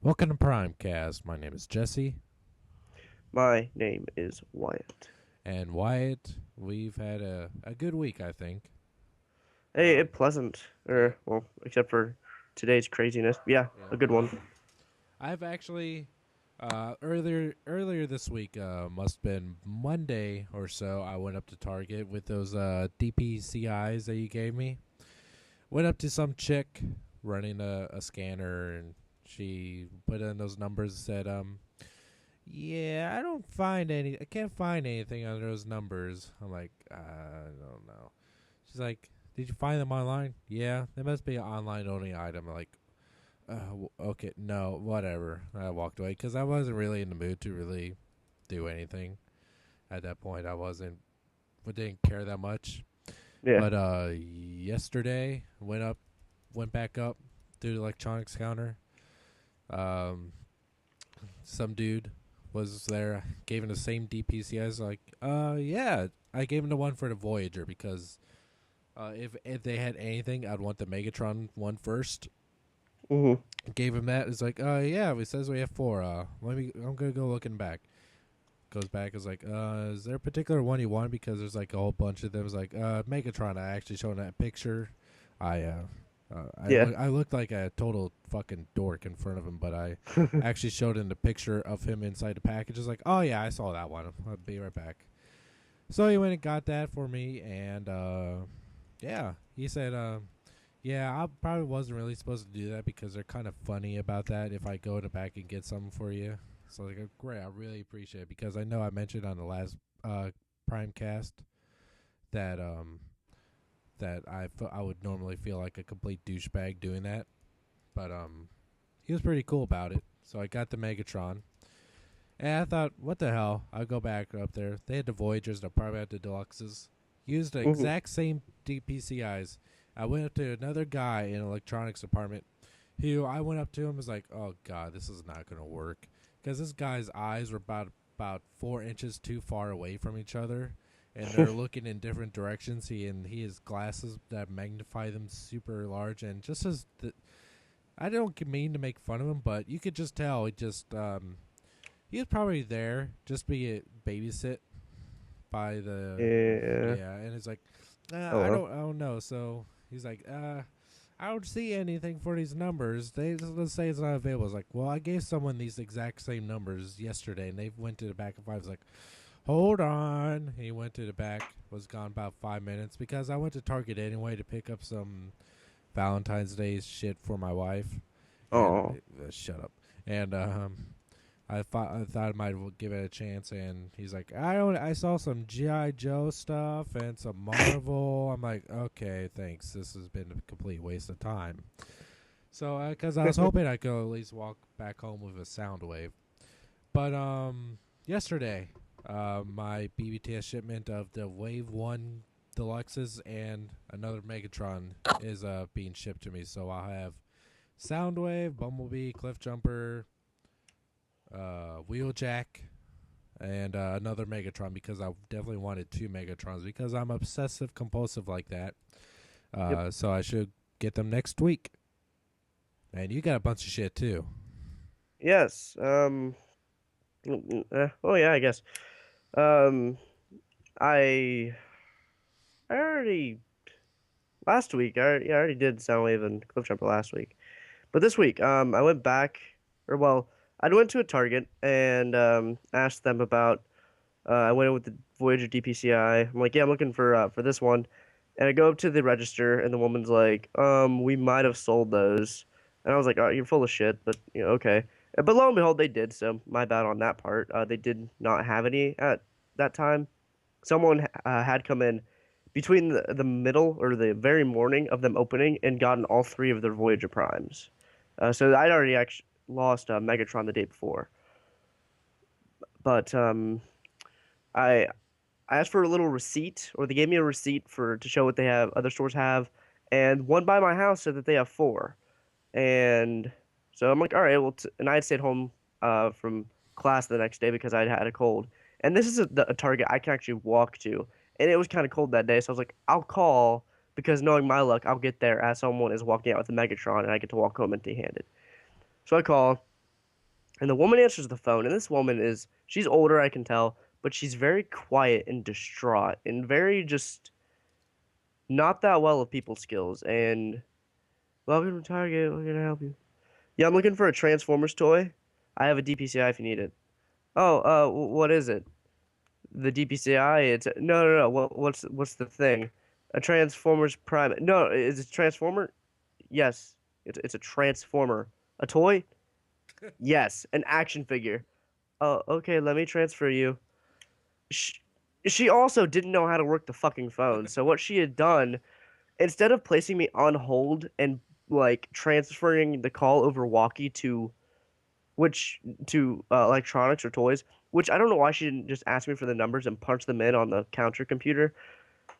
Welcome to Primecast. My name is Jesse. My name is Wyatt. And Wyatt, we've had a good week, I think. Hey, pleasant. Yeah, Well, except for today's craziness. Yeah, yeah. a good one. I've actually earlier this week, must have been Monday or so. I went up to Target with those DPCIs that you gave me. Went up to some chick running a scanner, and she put in those numbers and said, yeah, I can't find anything under those numbers. I'm like, I don't know. She's like, did you find them online? Yeah, they must be an online only item. I'm like, okay, no, whatever. I walked away because I wasn't really in the mood to really do anything at that point. Didn't care that much. Yeah. But yesterday went back up to the electronics counter. Um, some dude was there, gave him the same DPC. I was like, yeah, I gave him the one for the Voyager because if they had anything, I'd want the Megatron one first. Mhm. Gave him that. It's like, yeah, it says we have four. I'm gonna go looking back. Goes back. Is like, is there a particular one you want? Because there's like a whole bunch of them. It's like, Megatron. I actually showed that picture. I Yeah. I looked like a total fucking dork in front of him, but I actually showed him the picture of him inside the package. It's like, oh yeah, I saw that one. I'll be right back. So he went and got that for me, and yeah, he said, yeah, I probably wasn't really supposed to do that because they're kind of funny about that if I go to back and get something for you. So like, great, I really appreciate it because I know I mentioned on the last Primecast that I would normally feel like a complete douchebag doing that, but he was pretty cool about it. So I got the Megatron, and I thought, what the hell? I'll go back up there. They had the Voyagers, they'll probably had the Deluxes. Used the Mhm. exact same DPCIs. I went up to another guy in an electronics department who I went up to him and was like, oh god, this is not going to work. Because this guy's eyes were about 4 inches too far away from each other. And they're looking in different directions. He has glasses that magnify them super large. And just as I don't mean to make fun of him, but you could just tell he was probably there just be a babysit by the Yeah. yeah, and it's like Oh well. I don't know. So he's like, I don't see anything for these numbers. Let's say it's not available. It's like, well, I gave someone these exact same numbers yesterday, and they went to the back of five. It's like, hold on. He went to the back, was gone about 5 minutes because I went to Target anyway to pick up some Valentine's Day shit for my wife, and Oh. shut up. And I thought I might give it a chance, and he's like, I saw some GI Joe stuff and some Marvel. I'm like, okay, thanks. This has been a complete waste of time. So, because I was hoping I could at least walk back home with a sound wave, but yesterday, my BBTS shipment of the Wave One Deluxes and another Megatron is being shipped to me. So I'll have Soundwave, Bumblebee, Cliffjumper, Wheeljack, and another Megatron because I definitely wanted two Megatrons because I'm obsessive compulsive like that. Yep. So I should get them next week. And you got a bunch of shit too. Yes. Oh yeah, I guess. Um. I. I already last week. I already did Soundwave and Cliffjumper last week. But this week, I went back, or well, I went to a Target and asked them about. I went in with the Voyager DPCI. I'm like, yeah, I'm looking for this one. And I go up to the register, and the woman's like, we might have sold those. And I was like, oh, you're full of shit, but okay. But lo and behold, they did. So my bad on that part. They did not have any at that time. Someone had come in between the middle or the very morning of them opening and gotten all three of their Voyager Primes. So I'd already actually lost Megatron the day before. But I I asked for a little receipt, or they gave me a receipt for to show what they have, other stores have, and one by my house said that they have four. And so I'm like, all right, well, and I had stayed home from class the next day because I'd had a cold. And this is a Target I can actually walk to, and it was kind of cold that day, so I was like, I'll call because knowing my luck, I'll get there as someone is walking out with a Megatron, and I get to walk home empty-handed. So I call, And the woman answers the phone, and this woman she's older, I can tell, but she's very quiet and distraught and very just not that well of people skills. And welcome to Target, we're gonna help you. Yeah, I'm looking for a Transformers toy. I have a DPCI if you need it. Oh, what is it? The DPCI? No. What's the thing? A Transformers Prime? No, is it Transformer? Yes, it's a Transformer. A toy? Yes, an action figure. Oh, okay, let me transfer you. She, she also didn't know how to work the fucking phone. So what she had done, instead of placing me on hold and like transferring the call over walkie which to electronics or toys, which I don't know why she didn't just ask me for the numbers and punch them in on the counter computer.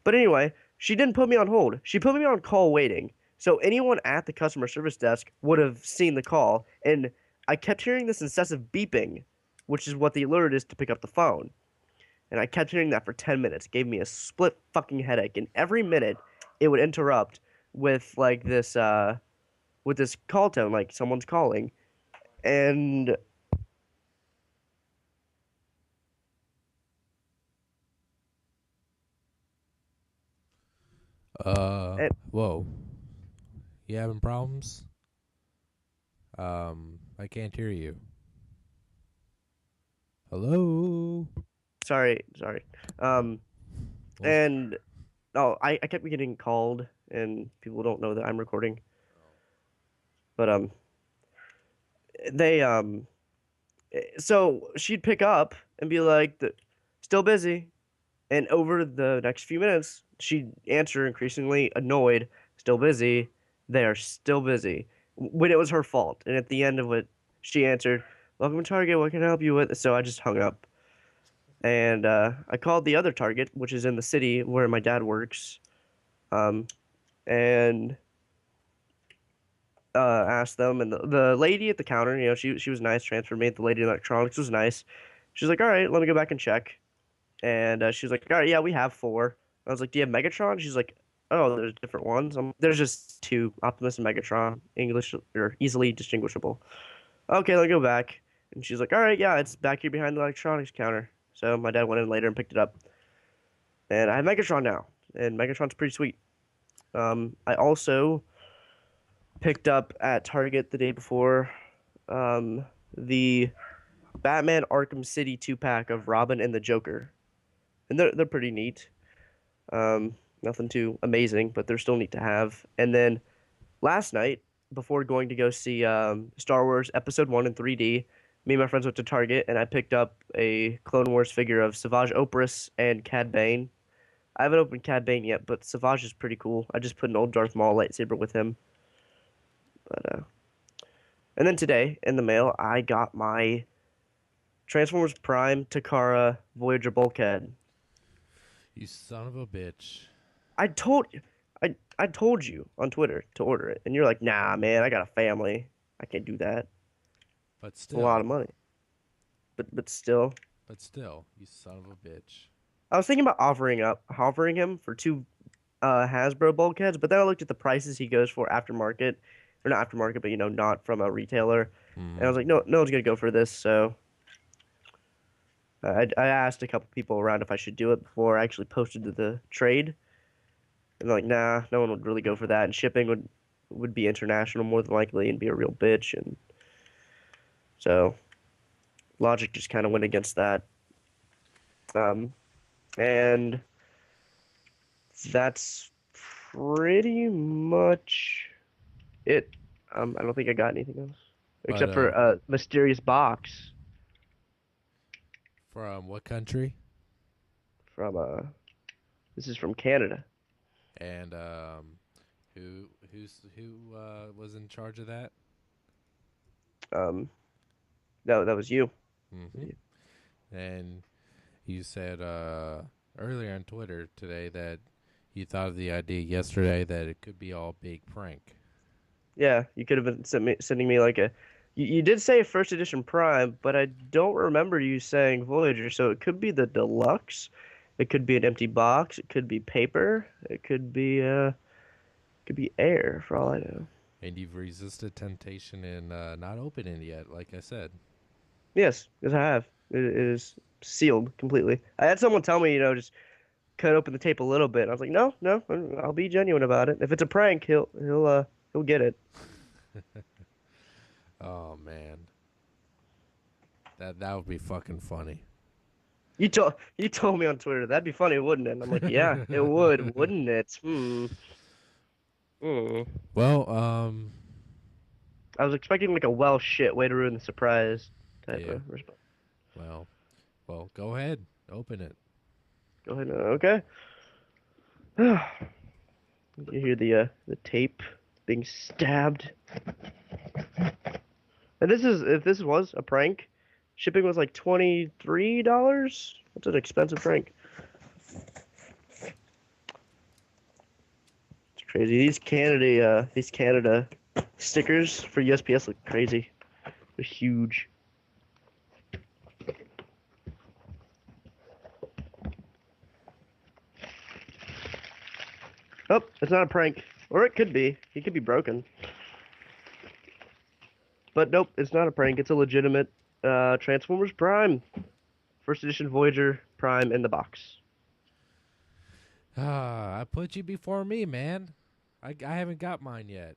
But anyway, she didn't put me on hold. She put me on call waiting. So anyone at the customer service desk would have seen the call, and I kept hearing this incessive beeping, which is what the alert is to pick up the phone. And I kept hearing that for 10 minutes. It gave me a split fucking headache, and every minute it would interrupt with like this call tone, like someone's calling. And and Whoa. You having problems? I can't hear you. Hello? sorry. Um What's and oh, I kept getting called, and people don't know that I'm recording. But they so she'd pick up and be like, "Still busy." And over the next few minutes, she'd answer increasingly annoyed, "Still busy." They are still busy. When it was her fault. And at the end of it, she answered, "Welcome to Target, what can I help you with?" So I just hung up. And I called the other Target, which is in the city where my dad works, um, and asked them. And the lady at the counter, she was nice, transferred me. The lady in electronics was nice. She's like, "All right, let me go back and check." And she was like, "All right, yeah, we have four." I was like, "Do you have Megatron?" She's like, "Oh, there's different ones. There's just two, Optimus and Megatron, English or easily distinguishable." Okay, let me go back. And she's like, "All right, yeah, it's back here behind the electronics counter." So my dad went in later and picked it up, and I have Megatron now, and Megatron's pretty sweet. I also picked up at Target the day before, the Batman Arkham City 2-pack of Robin and the Joker, and they're pretty neat. Nothing too amazing, but they're still neat to have. And then last night, before going to go see Star Wars Episode 1 in 3D, me and my friends went to Target, and I picked up a Clone Wars figure of Savage Opress and Cad Bane. I haven't opened Cad Bane yet, but Savage is pretty cool. I just put an old Darth Maul lightsaber with him. But and then today in the mail, I got my Transformers Prime Takara Voyager bulkhead. You son of a bitch. I told I told you on Twitter to order it, and you're like, "Nah, man, I got a family. I can't do that. But It's a lot still. of money." But still, But still, you son of a bitch. I was thinking about offering him for two Hasbro bulkheads, but then I looked at the prices he goes for aftermarket, or not aftermarket, but not from a retailer, and I Hmm. was like, no one's gonna go for this. So I asked a couple people around if I should do it before I actually posted the trade, and they're like, nah, no one would really go for that, and shipping would be international more than likely and be a real bitch, and so logic just kind of went against that. Um, and that's pretty much it. I don't think I got anything else But except for a mysterious box from what country? from this is from Canada. And who was in charge of that? Um, that was you. Mm-hmm. And you said earlier on Twitter today that you thought of the idea yesterday that it could be all big prank. Yeah, you could have been sending me like a. You did say first edition Prime, but I don't remember you saying Voyager, so it could be the deluxe. It could be an empty box. It could be paper. It could be air for all I know. And you've resisted temptation in not opening it yet, like I said. Yes, yes, I have. It is sealed completely. I had someone tell me, just cut open the tape a little bit. I was like, no, no, I'll be genuine about it. If it's a prank, he'll get it. Oh man, that would be fucking funny. You told me on Twitter that'd be funny, wouldn't it? And I'm like, yeah, it would, wouldn't it? Hmm. Well, I was expecting like a well shit way to ruin the surprise type yeah. of response. Well, go ahead, open it. Go ahead. Okay. You hear the tape being stabbed. And this is if this was a prank, shipping was like $23. That's an expensive prank. It's crazy. These Canada stickers for USPS look crazy. They're huge. Oh, it's not a prank. Or it could be. He could be broken. But nope, it's not a prank. It's a legitimate Transformers Prime. First edition Voyager Prime in the box. Ah, I put you before me, man. I haven't got mine yet.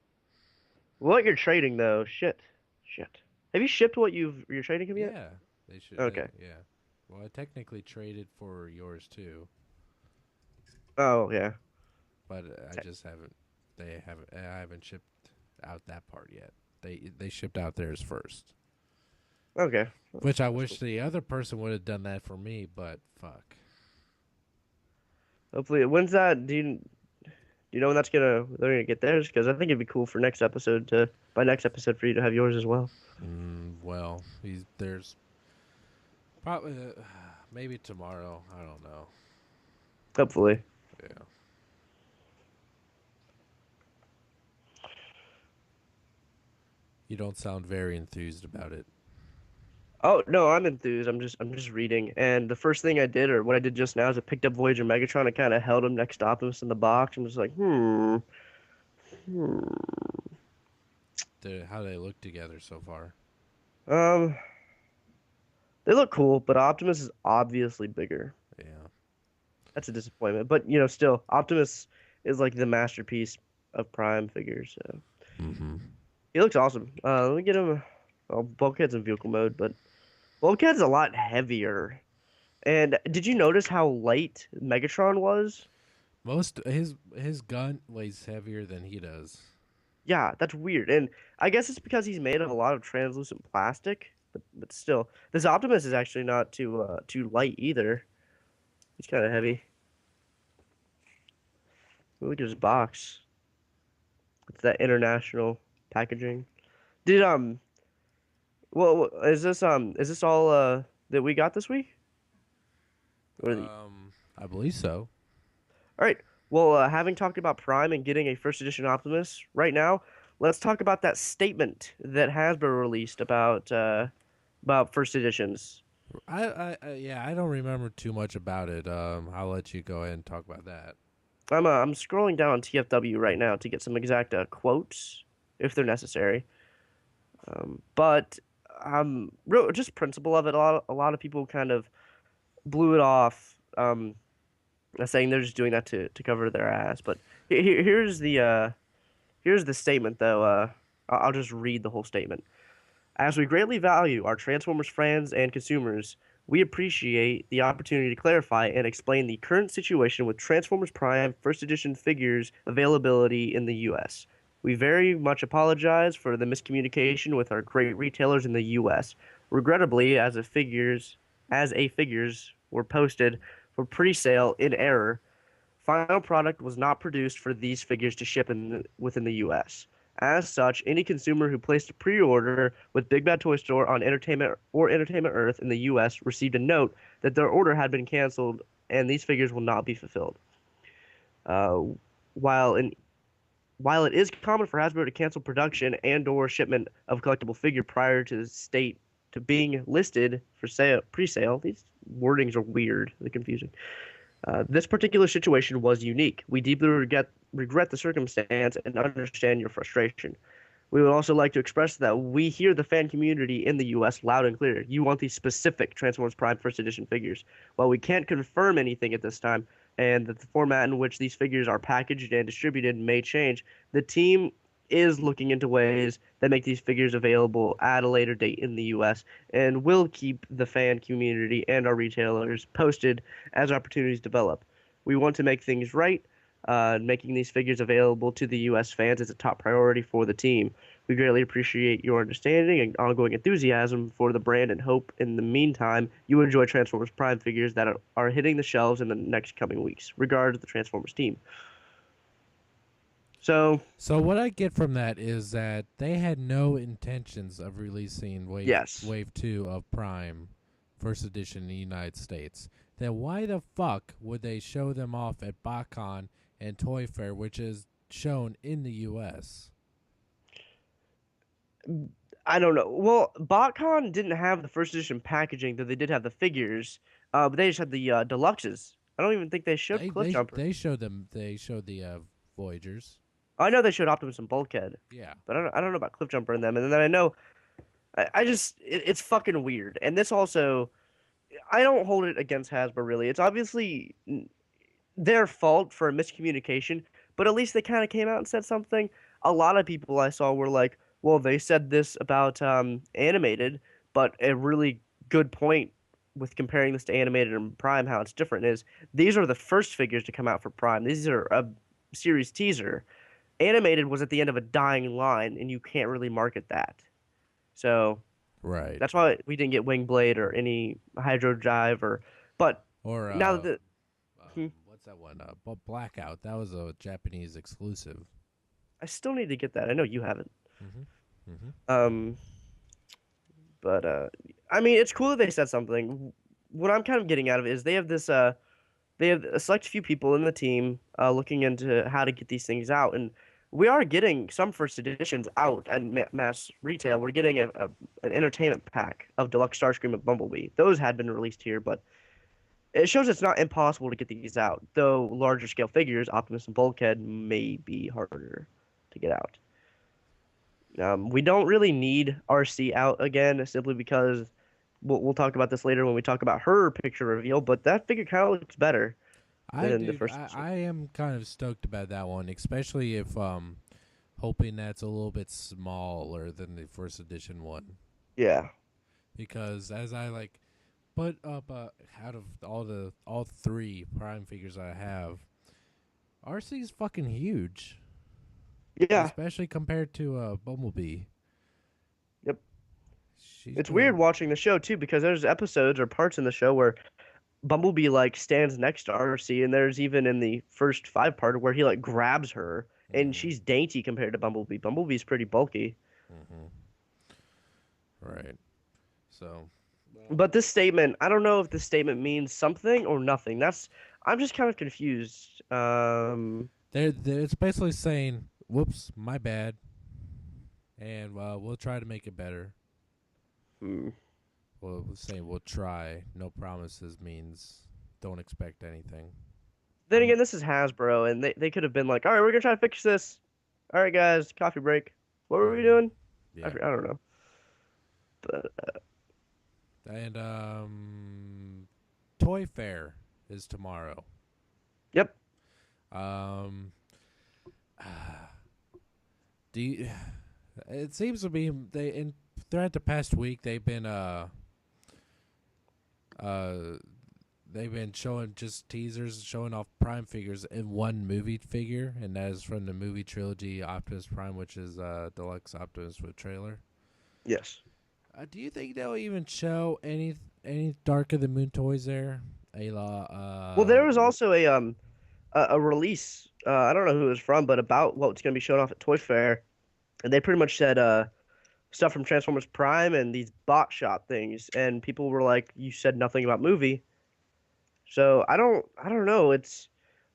What you're trading though? Shit. Shit. Have you shipped what you're trading him yet? Yeah, they should. Okay. Yeah. Well, I technically traded for yours too, Oh yeah. but I just haven't. They haven't. I haven't shipped out that part yet. They shipped out theirs first, Okay. which I That's wish cool. the other person would have done that for me. But fuck. Hopefully, when's that? Do you know when they're gonna get theirs? Because I think it'd be cool for next episode to by next episode for you to have yours as well. Well, there's probably maybe tomorrow. I don't know. Hopefully. Yeah. You don't sound very enthused about it. Oh no, I'm enthused. I'm just reading, and the first thing I did, or what I did just now, is I picked up Voyager Megatron and kind of held him next to Optimus in the box. I'm just like, hmm. How they look together so far. Um, they look cool, but Optimus is obviously bigger. Yeah. That's a disappointment. But still, Optimus is like the masterpiece of Prime figures. So Mm-hmm. he looks awesome. Let me get him. Oh, Bulkhead's in vehicle mode, but Bulkhead's a lot heavier. And did you notice how light Megatron was? Most his gun weighs heavier than he does. Yeah, that's weird. And I guess it's because he's made of a lot of translucent plastic. But still, this Optimus is actually not too light either. He's kind of heavy. Look at his box. It's that international packaging. Did well, is this all that we got this week? I believe so. All right. Well, having talked about Prime and getting a first edition Optimus right now, let's talk about that statement that Hasbro released about first editions. Yeah, I don't remember too much about it. I'll let you go ahead and talk about that. I'm scrolling down on TFW right now to get some exact quotes if they're necessary. But just principle of it. A lot of people kind of blew it off, saying they're just doing that to cover their ass. But here's the statement though. I'll just read the whole statement. As we greatly value our Transformers fans and consumers, we appreciate the opportunity to clarify and explain the current situation with Transformers Prime First Edition figures availability in the US. We very much apologize for the miscommunication with our great retailers in the US. Regrettably, as a figures were posted for pre-sale in error, final product was not produced for these figures to ship within the US. As such, any consumer who placed a pre-order with Big Bad Toy Store on Entertainment Earth in the US received a note that their order had been canceled and these figures will not be fulfilled. Uh, while in While it is common for Hasbro to cancel production and/or shipment of a collectible figure prior to being listed for sale, pre-sale, these wordings are weird. They're confusing. This particular situation was unique. We deeply regret the circumstance and understand your frustration. We would also like to express that we hear the fan community in the US loud and clear. You want these specific Transformers Prime First Edition figures. While we can't confirm anything at this time, and that the format in which these figures are packaged and distributed may change, the team is looking into ways that make these figures available at a later date in the US and will keep the fan community and our retailers posted as opportunities develop. We want to make things right. Making these figures available to the U.S. fans is a top priority for the team. We greatly appreciate your understanding and ongoing enthusiasm for the brand and hope in the meantime you enjoy Transformers Prime figures that are hitting the shelves in the next coming weeks. Regards, the Transformers team. So, So what I get from that is that they had no intentions of releasing yes. Wave 2 of Prime First Edition in the United States. Then why the fuck would they show them off at BotCon and Toy Fair, which is shown in the US? I don't know. Well, BotCon didn't have the first edition packaging, though they did have the figures. But they just had the deluxes. I don't even think they showed Cliffjumper. They showed the Voyagers. I know they showed Optimus and Bulkhead, Yeah. but I don't know about Cliffjumper and them. And then I know I just it's fucking weird. And this also I don't hold it against Hasbro really. It's obviously their fault for miscommunication, but at least they kind of came out and said something. A lot of people I saw were like, "Well, they said this about animated, but a really good point with comparing this to animated and Prime, how it's different is these are the first figures to come out for Prime. These are a series teaser. Animated was at the end of a dying line, and you can't really market that. So Right. that's why we didn't get Wingblade or any Hydro Drive or. But Or now that hmm, what's that one? Blackout. That was a Japanese exclusive. I still need to get that. I know you haven't. Mhm. Mhm. Um, but I mean, it's cool that they said something. What I'm kind of getting out of it is they have a select few people in the team looking into how to get these things out, and we are getting some first editions out at mass retail. We're getting an entertainment pack of Deluxe Starscream and Bumblebee. Those had been released here, but it shows it's not impossible to get these out. Though larger scale figures, Optimus and Bulkhead, may be harder to get out. We don't really need RC out again, simply because we'll talk about this later when we talk about her picture reveal. But that figure kind of looks better than the first edition. I am kind of stoked about that one, especially if hoping that's a little bit smaller than the first edition one. Yeah. Because as I put up out of all three Prime figures I have, RC is fucking huge. Yeah. Especially compared to Bumblebee. Yep. She's It's pretty. weird watching the show too because there's episodes or parts in the show where Bumblebee like stands next to RC, and there's even in the first five part where he like grabs her, and Mm-hmm. she's dainty compared to Bumblebee. Bumblebee's pretty bulky. Mm-hmm. Right. So. Well. But this statement, I don't know if this statement means something or nothing. I'm just kind of confused. It's basically saying, "Whoops, my bad," and we'll try to make it better. Hmm. Well, saying we'll try. No promises means don't expect anything. Then again, this is Hasbro, and they could have been like, all right, we're gonna try to fix this. All right, guys, coffee break. What were we doing? Yeah. I don't know. But And Toy Fair is tomorrow. yep. Um, do you, it seems to be throughout the past week they've been showing just teasers, showing off Prime figures in one movie figure, and that is from the movie trilogy Optimus Prime, which is Deluxe Optimus with trailer. Yes. Do you think they'll even show any Dark of the Moon toys there? Well, there was also a release. I don't know who it was from, but about what's gonna be shown off at Toy Fair, and they pretty much said stuff from Transformers Prime and these bot shop things, and people were like, "You said nothing about movie." So I don't know. It's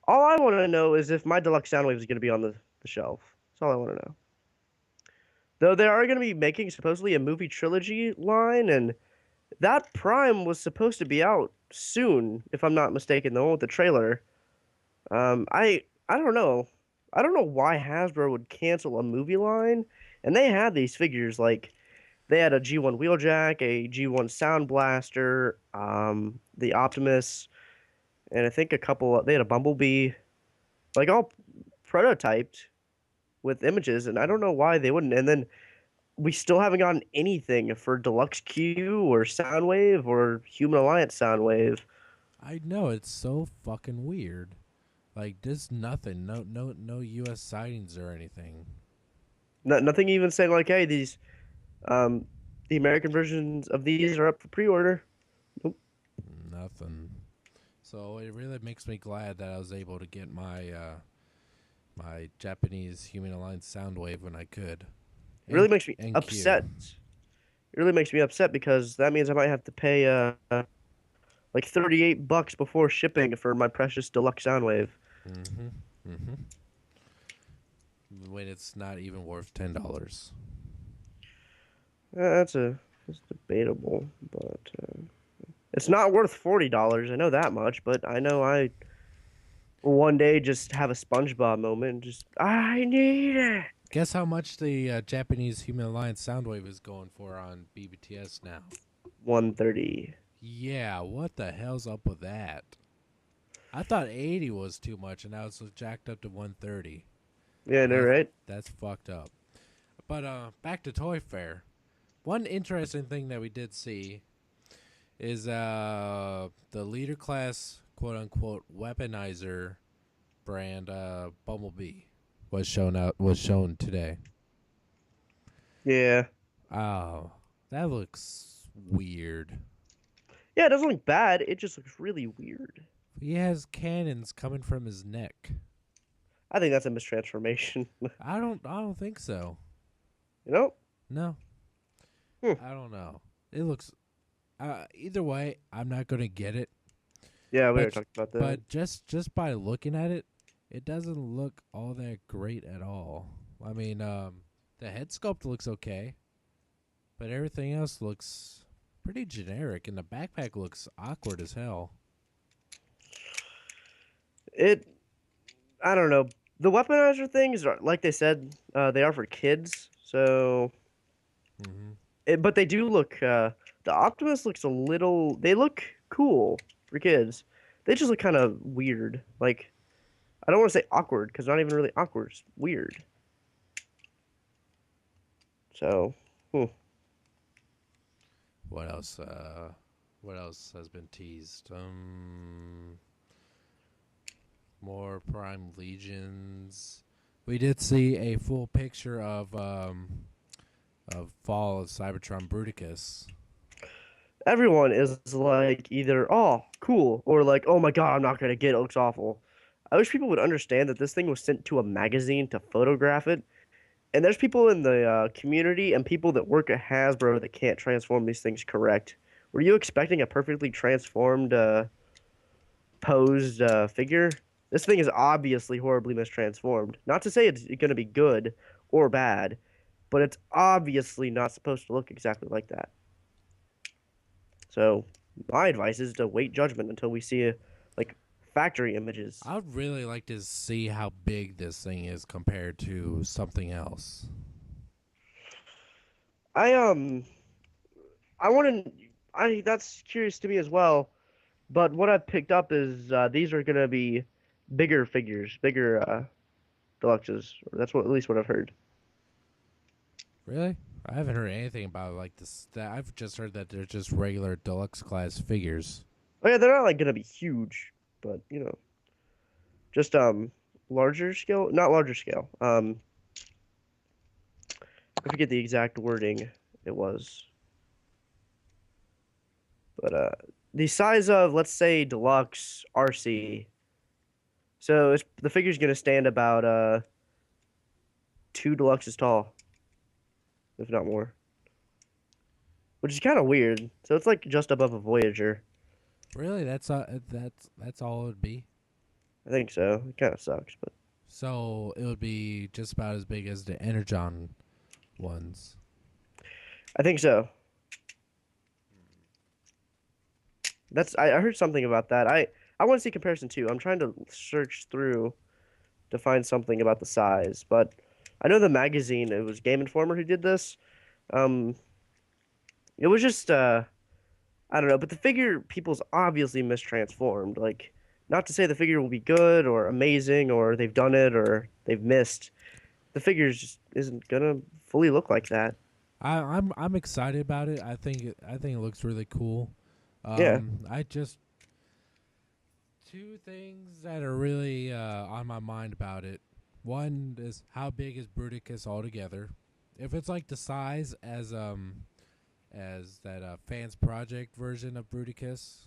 all I want to know is if my deluxe Soundwave is going to be on the shelf. That's all I want to know. Though they are going to be making supposedly a movie trilogy line, and that Prime was supposed to be out soon, if I'm not mistaken. The one with the trailer. I don't know. I don't know why Hasbro would cancel a movie line and they had these figures like they had a G1 Wheeljack, a G1 Sound Blaster, the Optimus, and I think a couple. They had a Bumblebee, like all prototyped with images, and I don't know why they wouldn't. And then we still haven't gotten anything for Deluxe Q or Soundwave or Human Alliance Soundwave. I know, it's so fucking weird. Like, there's nothing, no U.S. sightings or anything. Nothing even saying like, hey, these um the American versions of these are up for pre-order. Nope. Nothing. So it really makes me glad that I was able to get my Japanese Human Alliance Soundwave when I could. It really And makes me and Q. upset. It really makes me upset because that means I might have to pay like $38 before shipping for my precious deluxe Soundwave. Mm-hmm. Mm-hmm. When it's not even worth $10. That's debatable, but it's not worth $40. I know that much, but I know I will one day just have a SpongeBob moment and just I need it. Guess how much the Japanese Human Alliance Soundwave is going for on BBTS now? 130. Yeah, what the hell's up with that? I thought 80 was too much, and now it's jacked up to 130. Yeah, no, That's right? that's fucked up. But back to Toy Fair. One interesting thing that we did see is the leader class quote unquote weaponizer brand Bumblebee was shown today. Yeah. Oh, that looks weird. Yeah, it doesn't look bad. It just looks really weird. He has cannons coming from his neck. I think that's a mistransformation. I don't think so. You know? No. Hmm. I don't know. It looks either way, I'm not going to get it. Yeah, we already But talked about that. but just by looking at it, it doesn't look all that great at all. I mean, the head sculpt looks okay, but everything else looks pretty generic, and the backpack looks awkward as hell. It, I don't know. The weaponizer things are, like they said, they are for kids. So, Mm-hmm. but they do look. The Optimus looks a little. They look cool for kids. They just look kind of weird. Like I don't want to say awkward because not even really awkward. It's weird. So, hmm. What else? What else has been teased? More Prime Legions. We did see a full picture of Fall of Cybertron Bruticus. Everyone is like either oh cool or like oh my god I'm not gonna get it. It looks awful. I wish people would understand that this thing was sent to a magazine to photograph it. And there's people in the community and people that work at Hasbro that can't transform these things correct. Were you expecting a perfectly transformed, posed figure? This thing is obviously horribly mistransformed. Not to say it's going to be good or bad, but it's obviously not supposed to look exactly like that. So my advice is to wait judgment until we see like factory images. I would really like to see how big this thing is compared to something else. I I want to I that's curious to me as well. But what I've picked up is these are gonna be bigger figures, bigger deluxes. That's what at least what I've heard. Really? I haven't heard anything about like this. I've just heard that they're just regular deluxe class figures. Oh yeah, they're not like gonna be huge, but just larger scale, not larger scale. I forget the exact wording it was, but the size of let's say deluxe RC. So the figure's gonna stand about two deluxes tall, if not more, which is kind of weird. So it's like just above a Voyager. Really? That's all it would be. I think so. It kind of sucks, but So it would be just about as big as the Energon ones. I think so. I heard something about that. I want to see comparison too. I'm trying to search through to find something about the size, but I know the magazine. It was Game Informer who did this. Um, it was just I don't know, but the figure people's obviously mistransformed. Like, not to say the figure will be good or amazing or they've done it or they've missed. The figure just isn't gonna fully look like that. I'm excited about it. I think it looks really cool. Yeah, I just two things that are really on my mind about it. One is how big is Bruticus altogether? If it's like the size as that fans project version of Bruticus,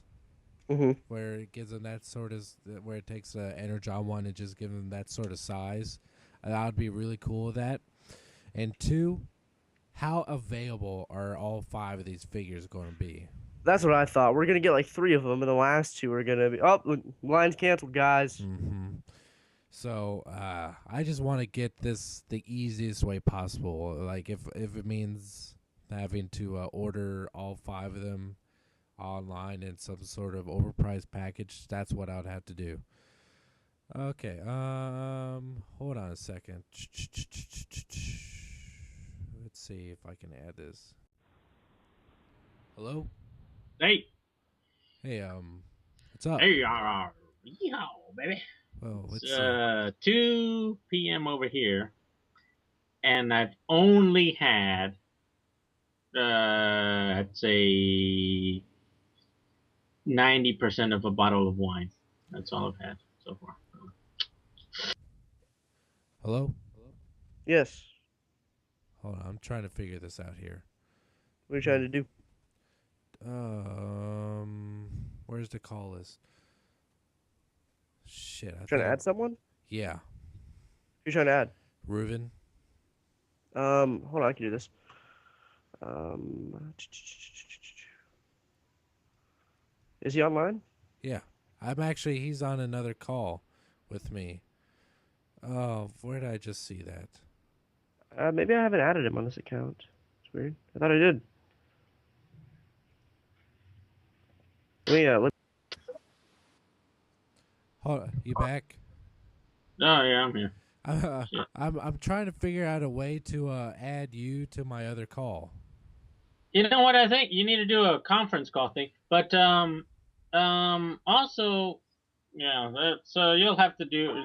hmm where it gives them that sort of where it takes Energon one and just gives them that sort of size, that would be really cool with that. And two, how available are all five of these figures going to be? that's what I thought. We're gonna get like three of them, and the last two are gonna be. Oh, line's canceled, guys. Mm-hmm. So I just want to get this the easiest way possible. Like if it means having to order all five of them online in some sort of overpriced package, that's what I'd have to do. Okay. Hold on a second. Let's see if I can add this. Hello. Hey, Hey. What's up? hey, yeehaw, baby. Well, It's let's 2 p.m. over here, and I've only had, I'd say, 90% of a bottle of wine. That's all I've had so far. Hello. Yes. Hold on. I'm trying to figure this out here. What are you trying to do? Where's the call list? Shit, Trying to add someone? Yeah, Who you trying to add? Reuben. Hold on, I can do this. Um, is he online? Yeah, he's on another call with me. Oh, where did I just see that? Maybe I haven't added him on this account. It's weird. I thought I did. Let Hold on, you back? Oh, yeah, I'm here. I'm trying to figure out a way to add you to my other call. You know what I think? You need to do a conference call thing. But also, yeah, so you'll have to do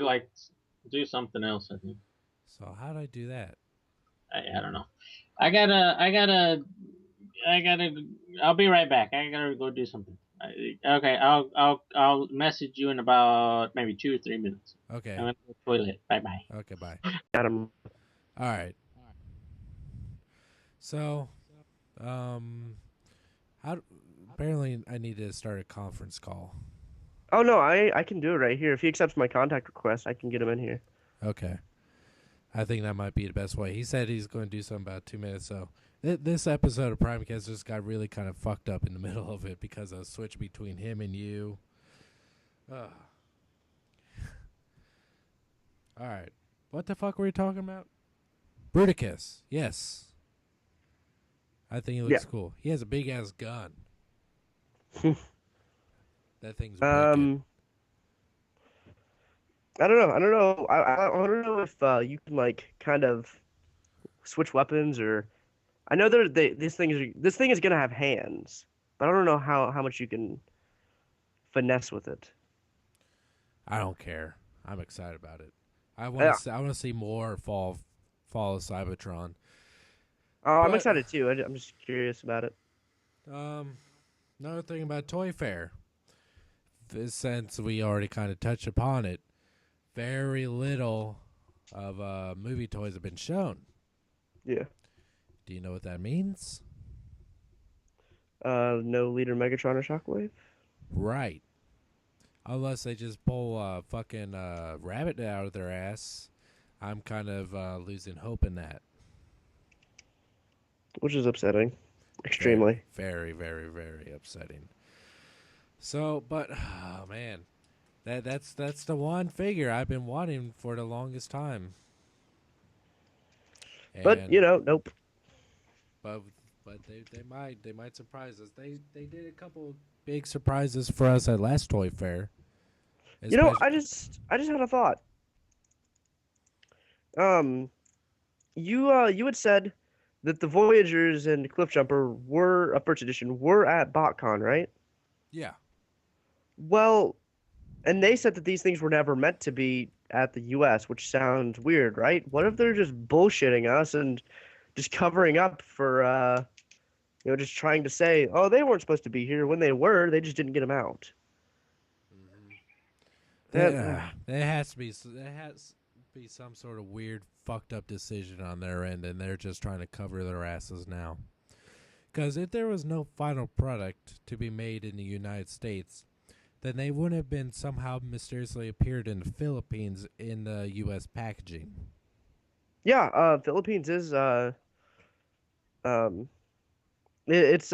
something else, I think. So how do I do that? I don't know. I'll be right back. I gotta go do something. Okay, I'll message you in about maybe 2 or 3 minutes. Okay. I'm gonna go to the toilet. Bye. Okay, bye. add him. All right. So, apparently I need to start a conference call. Oh no, I can do it right here. If he accepts my contact request, I can get him in here. Okay. I think that might be the best way. He said he's going to do something about 2 minutes. So this episode of Primecast just got really kind of fucked up in the middle of it because of a switch between him and you. All right. What the fuck were you talking about? Bruticus. Yes. I think he looks cool. He has a big ass gun. That thing's wicked. I don't know. I don't know. I don't know if you can like kind of switch weapons or. I know this thing is gonna have hands, but I don't know how much you can finesse with it. I don't care. I'm excited about it. I Yeah. want to see more fall of Cybertron. Oh, I'm But- excited too. I'm just curious about it. Another thing about Toy Fair, since we already kind of touched upon it, very little of movie toys have been shown. Yeah. Do you know what that means? No leader Megatron or Shockwave. Right. Unless they just pull a fucking rabbit out of their ass, I'm kind of losing hope in that. Which is upsetting. Extremely. Very, very, very upsetting. So, but oh man, that's the one figure I've been wanting for the longest time. But And- nope. but they might surprise us. They did a couple big surprises for us at last Toy Fair. I just had a thought. you had said that the Voyagers and Cliffjumper were a first edition were at BotCon, right? Yeah. Well, and they said that these things were never meant to be at the US, which sounds weird, right? What if they're just bullshitting us and just covering up for just trying to say, oh, they weren't supposed to be here when they were, they just didn't get them out. That There has to be some sort of weird fucked up decision on their end, and they're just trying to cover their asses now. Because if there was no final product to be made in the United States, then they wouldn't have been somehow mysteriously appeared in the Philippines in the U.S. packaging. yeah, Philippines is um it's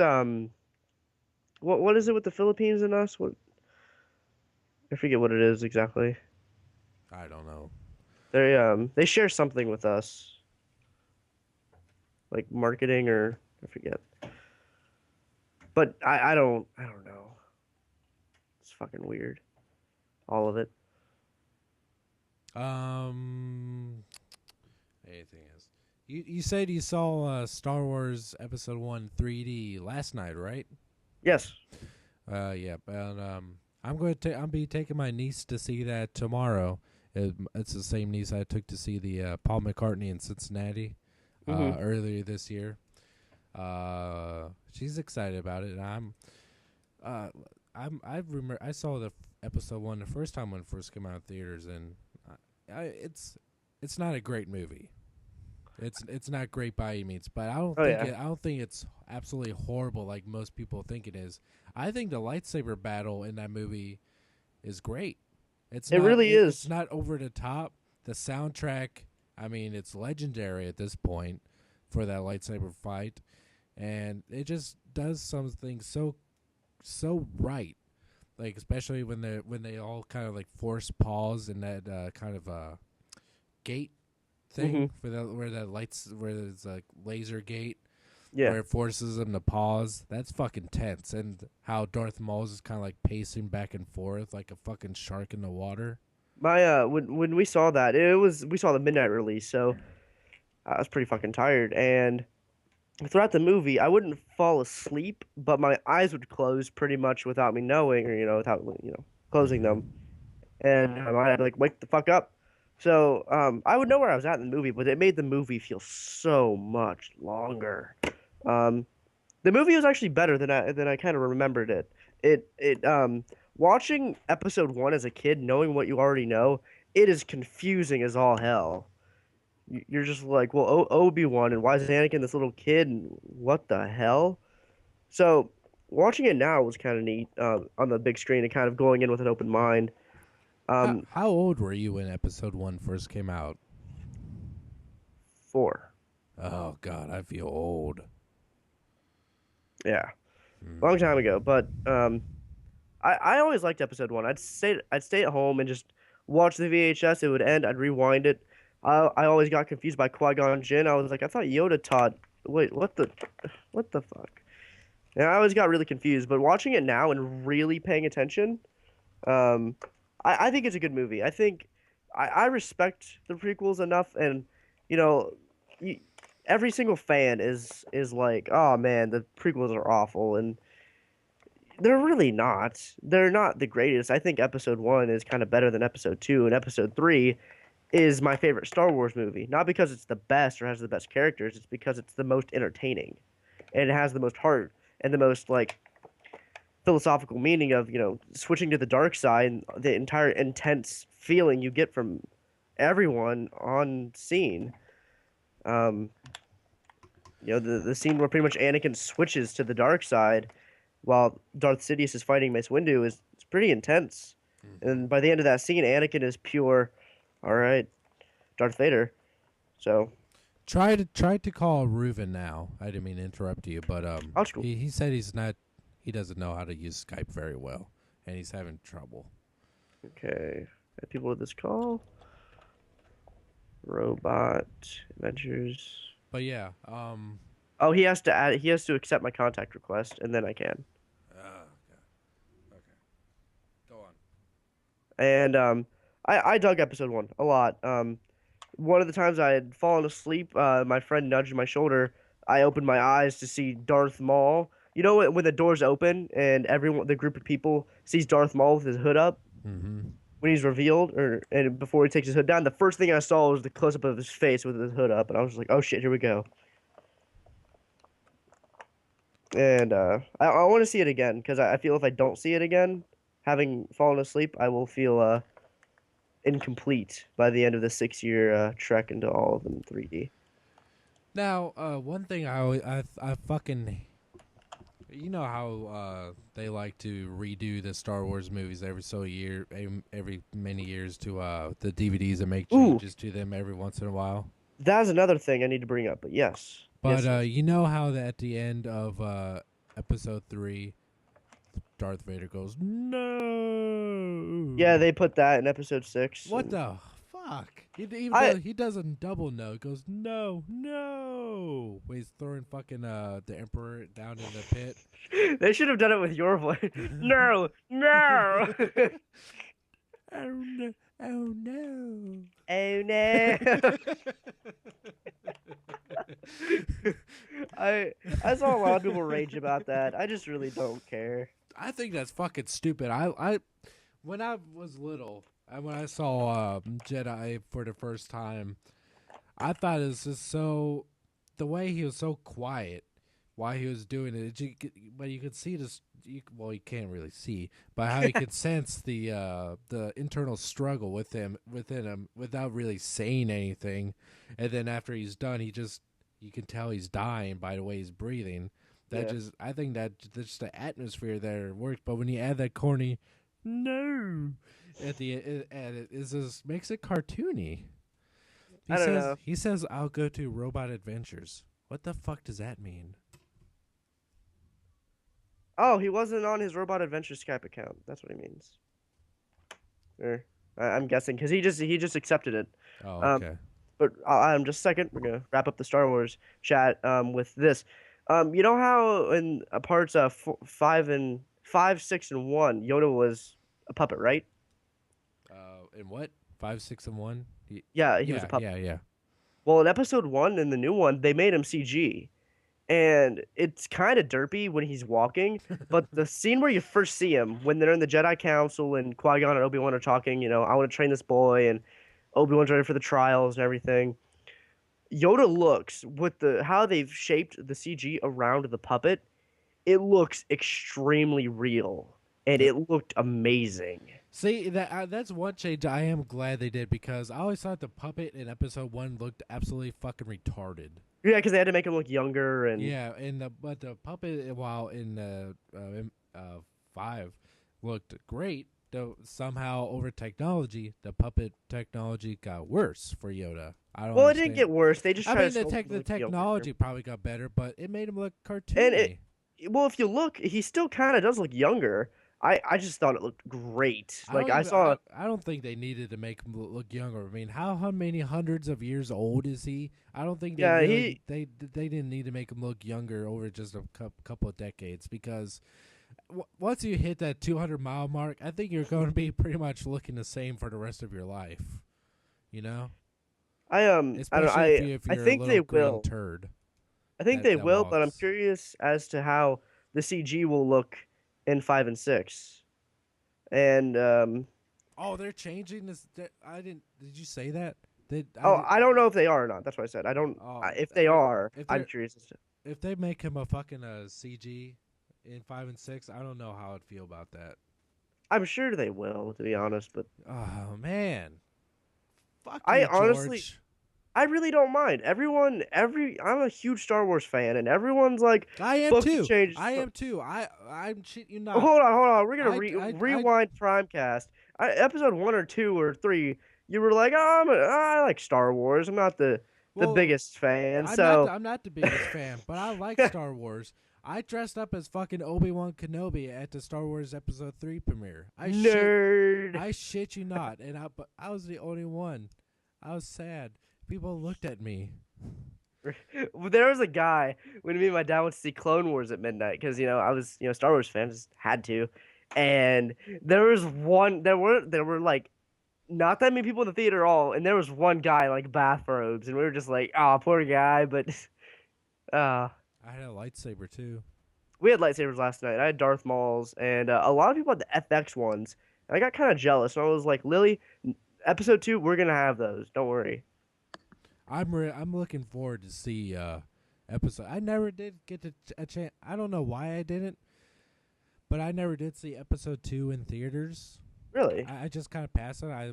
what is it with the Philippines and us? What I forget what it is exactly. I don't know. They share something with us, like marketing or I forget. But I don't know. It's fucking weird. All of it. Anything else? You said you saw Star Wars Episode 1 3D last night, right? Yes. Yeah, but I'll be taking my niece to see that tomorrow. It's the same niece I took to see the Paul McCartney in Cincinnati Mhm. earlier this year. She's excited about it, and I remember I saw the Episode 1 the first time when it first came out in theaters, and it's not a great movie. It's not great by any means, but Oh yeah. I don't think it's absolutely horrible like most people think it is. I think the lightsaber battle in that movie is great. It really It's is. not over the top. The soundtrack, I mean, it's legendary at this point for that lightsaber fight, and it just does something so right. Like especially when they all kind of like force pause in that kind of gate thing Mhm. for that where there's a laser gate Yeah. where it forces them to pause. That's fucking tense. And how Darth Maul is kind of like pacing back and forth like a fucking shark in the water. My when we saw that, we saw the midnight release, so I was pretty fucking tired and throughout the movie, I wouldn't fall asleep, but my eyes would close pretty much without me knowing or without closing them. And I'd like wake the fuck up. So I would know where I was at in the movie, but it made the movie feel so much longer. Um, the movie was actually better than I kind of remembered it. Watching episode one as a kid, knowing what you already know, it is confusing as all hell. You're just like, well, Obi-Wan, and why is Anakin this little kid, and what the hell? So watching it now was kind of neat on the big screen and kind of going in with an open mind. Um, How old were you when Episode 1 first came out? 4. Oh God, I feel old. Yeah, long Mm. time ago. But I always liked episode one. I'd stay at home and just watch the VHS. It would end. I'd rewind it. I always got confused by Qui-Gon Jinn. I was like, I thought Yoda taught. Wait, what the fuck? And I always got really confused. But watching it now and really paying attention, um, I think it's a good movie. I think I respect the prequels enough, and you know, y every single fan is like, oh man, the prequels are awful, and they're really not. They're not the greatest. I think episode one is kind of better than episode two, and episode three is my favorite Star Wars movie. Not because it's the best or has the best characters, it's because it's the most entertaining. And it has the most heart and the most like philosophical meaning of, switching to the dark side and the entire intense feeling you get from everyone on scene. Um, the scene where pretty much Anakin switches to the dark side while Darth Sidious is fighting Mace Windu is pretty intense. Mhm. And by the end of that scene, Anakin is pure, all right, Darth Vader. So, Try to call Reuben now. I didn't mean to interrupt you, but that's cool. he said he doesn't know how to use Skype very well, and he's having trouble. Okay, add people to this call. Robot Adventures. But yeah, Oh, he has to add. He has to accept my contact request, and then I can. okay, okay, go on. And I dug episode one a lot. one of the times I had fallen asleep, my friend nudged my shoulder. I opened my eyes to see Darth Maul. You know when the doors open and everyone, the group of people sees Darth Maul with his hood up Mm-hmm. when he's revealed, or and before he takes his hood down. The first thing I saw was the close up of his face with his hood up, and I was like, "Oh shit, here we go." And I want to see it again because I feel if I don't see it again, having fallen asleep, I will feel incomplete by the end of the 6 year trek into all of them in 3D. Now, one thing I fucking, you know how they like to redo the Star Wars movies every many years to the DVDs and make Ooh, changes to them every once in a while. that's another thing I need to bring up. But yes, But yes. you know how at the end of Episode 3, Darth Vader goes, "No." Yeah, they put that in episode 6. What and the fuck? I He does a double no. He goes, "No, no." When he's throwing fucking the Emperor down in the pit. they should have done it with your voice. No, no. Oh no! Oh no! Oh no. I saw a lot of people rage about that. I just really don't care. I think that's fucking stupid. When I was little, and when I saw Jedi for the first time, I thought it was just so, the way he was so quiet while he was doing it. But you could see this. Well, you can't really see, but how you could sense the internal struggle within him without really saying anything. And then after he's done, you can tell he's dying by the way he's breathing. Yeah. I think that just the atmosphere there works. But when you add that corny "no" at the it just makes it cartoony. I don't know. He says, "I'll go to Robot Adventures." What the fuck does that mean? Oh, he wasn't on his Robot Adventure Skype account. That's what he means. Or I'm guessing because he just accepted it. Oh, Um, okay. But just a second. We're gonna wrap up the Star Wars chat with this. You know how in parts 5, 6, and 1, Yoda was a puppet, right? In what? 5, 6, and 1? Yeah, he was a puppet. Yeah. Well, in episode 1, in the new one, they made him CG. And it's kind of derpy when he's walking, but the scene where you first see him, when they're in the Jedi Council and Qui-Gon and Obi-Wan are talking, I want to train this boy, and Obi-Wan's ready for the trials and everything. Yoda looks, with how they've shaped the CG around the puppet, it looks extremely real, and it looked amazing. See, that's one change I am glad they did, because I always thought the puppet in episode 1 looked absolutely fucking retarded. Yeah, because they had to make him look younger, and Yeah, but the puppet, while in 5 looked great, though somehow over technology, the puppet technology got worse for Yoda. I don't. well, it understand. didn't get worse. They just I tried mean, to sculpt him the to look younger. technology probably got better, but it made him look cartoony. And well, if you look, he still kind of does look younger. I just thought it looked great. I don't think they needed to make him look younger. I mean, how many hundreds of years old is he? I don't think they didn't need to make him look younger over just a couple of decades, because once you hit that 200-mile mark, I think you're going to be pretty much looking the same for the rest of your life. You know? I don't Especially if you're I think a they little green will. turd. I think that they will, but I'm walks. curious as to how the CG will look in 5 and 6. And Oh, they're changing this. Did you say that? I don't know if they are or not. That's what I said. I don't. Oh, If they are, if I'm they're- curious as to. If they make him a fucking CG in 5 and 6, I don't know how I'd feel about that. I'm sure they will, to be honest. But Oh man, fuck I you, honestly- George. I really don't mind. I'm a huge Star Wars fan, and everyone's like, I am "Fuck the too. changes." I am too. I'm shit you not. Oh, hold on. We're gonna I- rewind Primecast. Episode 1 or 2 or 3, you were like, "Oh, I like Star Wars. I'm not the Well, biggest fan." So I'm not the biggest fan, but I like Star Wars. I dressed up as fucking Obi-Wan Kenobi at the Star Wars Episode 3 premiere. nerd. I shit you not, but I was the only one. I was sad. People looked at me. There was a guy when me and my dad went to see Clone Wars at midnight because I was Star Wars fan, just had to, and there was one. There were like not that many people in the theater at all, and there was one guy in, like, bathrobes, and we were just like, oh, poor guy, but uh I had a lightsaber too. we had lightsabers last night. I had Darth Maul's, and a lot of people had the FX ones. And I got kind of jealous, and I was like, Lily, episode 2, we're gonna have those. Don't worry. I'm looking forward to see episode. I never did get a chance. I don't know why I didn't, but I never did see episode 2 in theaters. Really? I just kind of passed it. I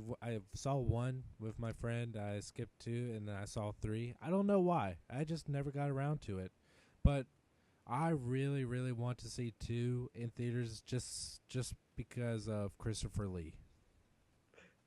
saw 1 with my friend. I skipped 2, and then I saw 3. I don't know why. I just never got around to it. But I really, really want to see 2 in theaters just because of Christopher Lee.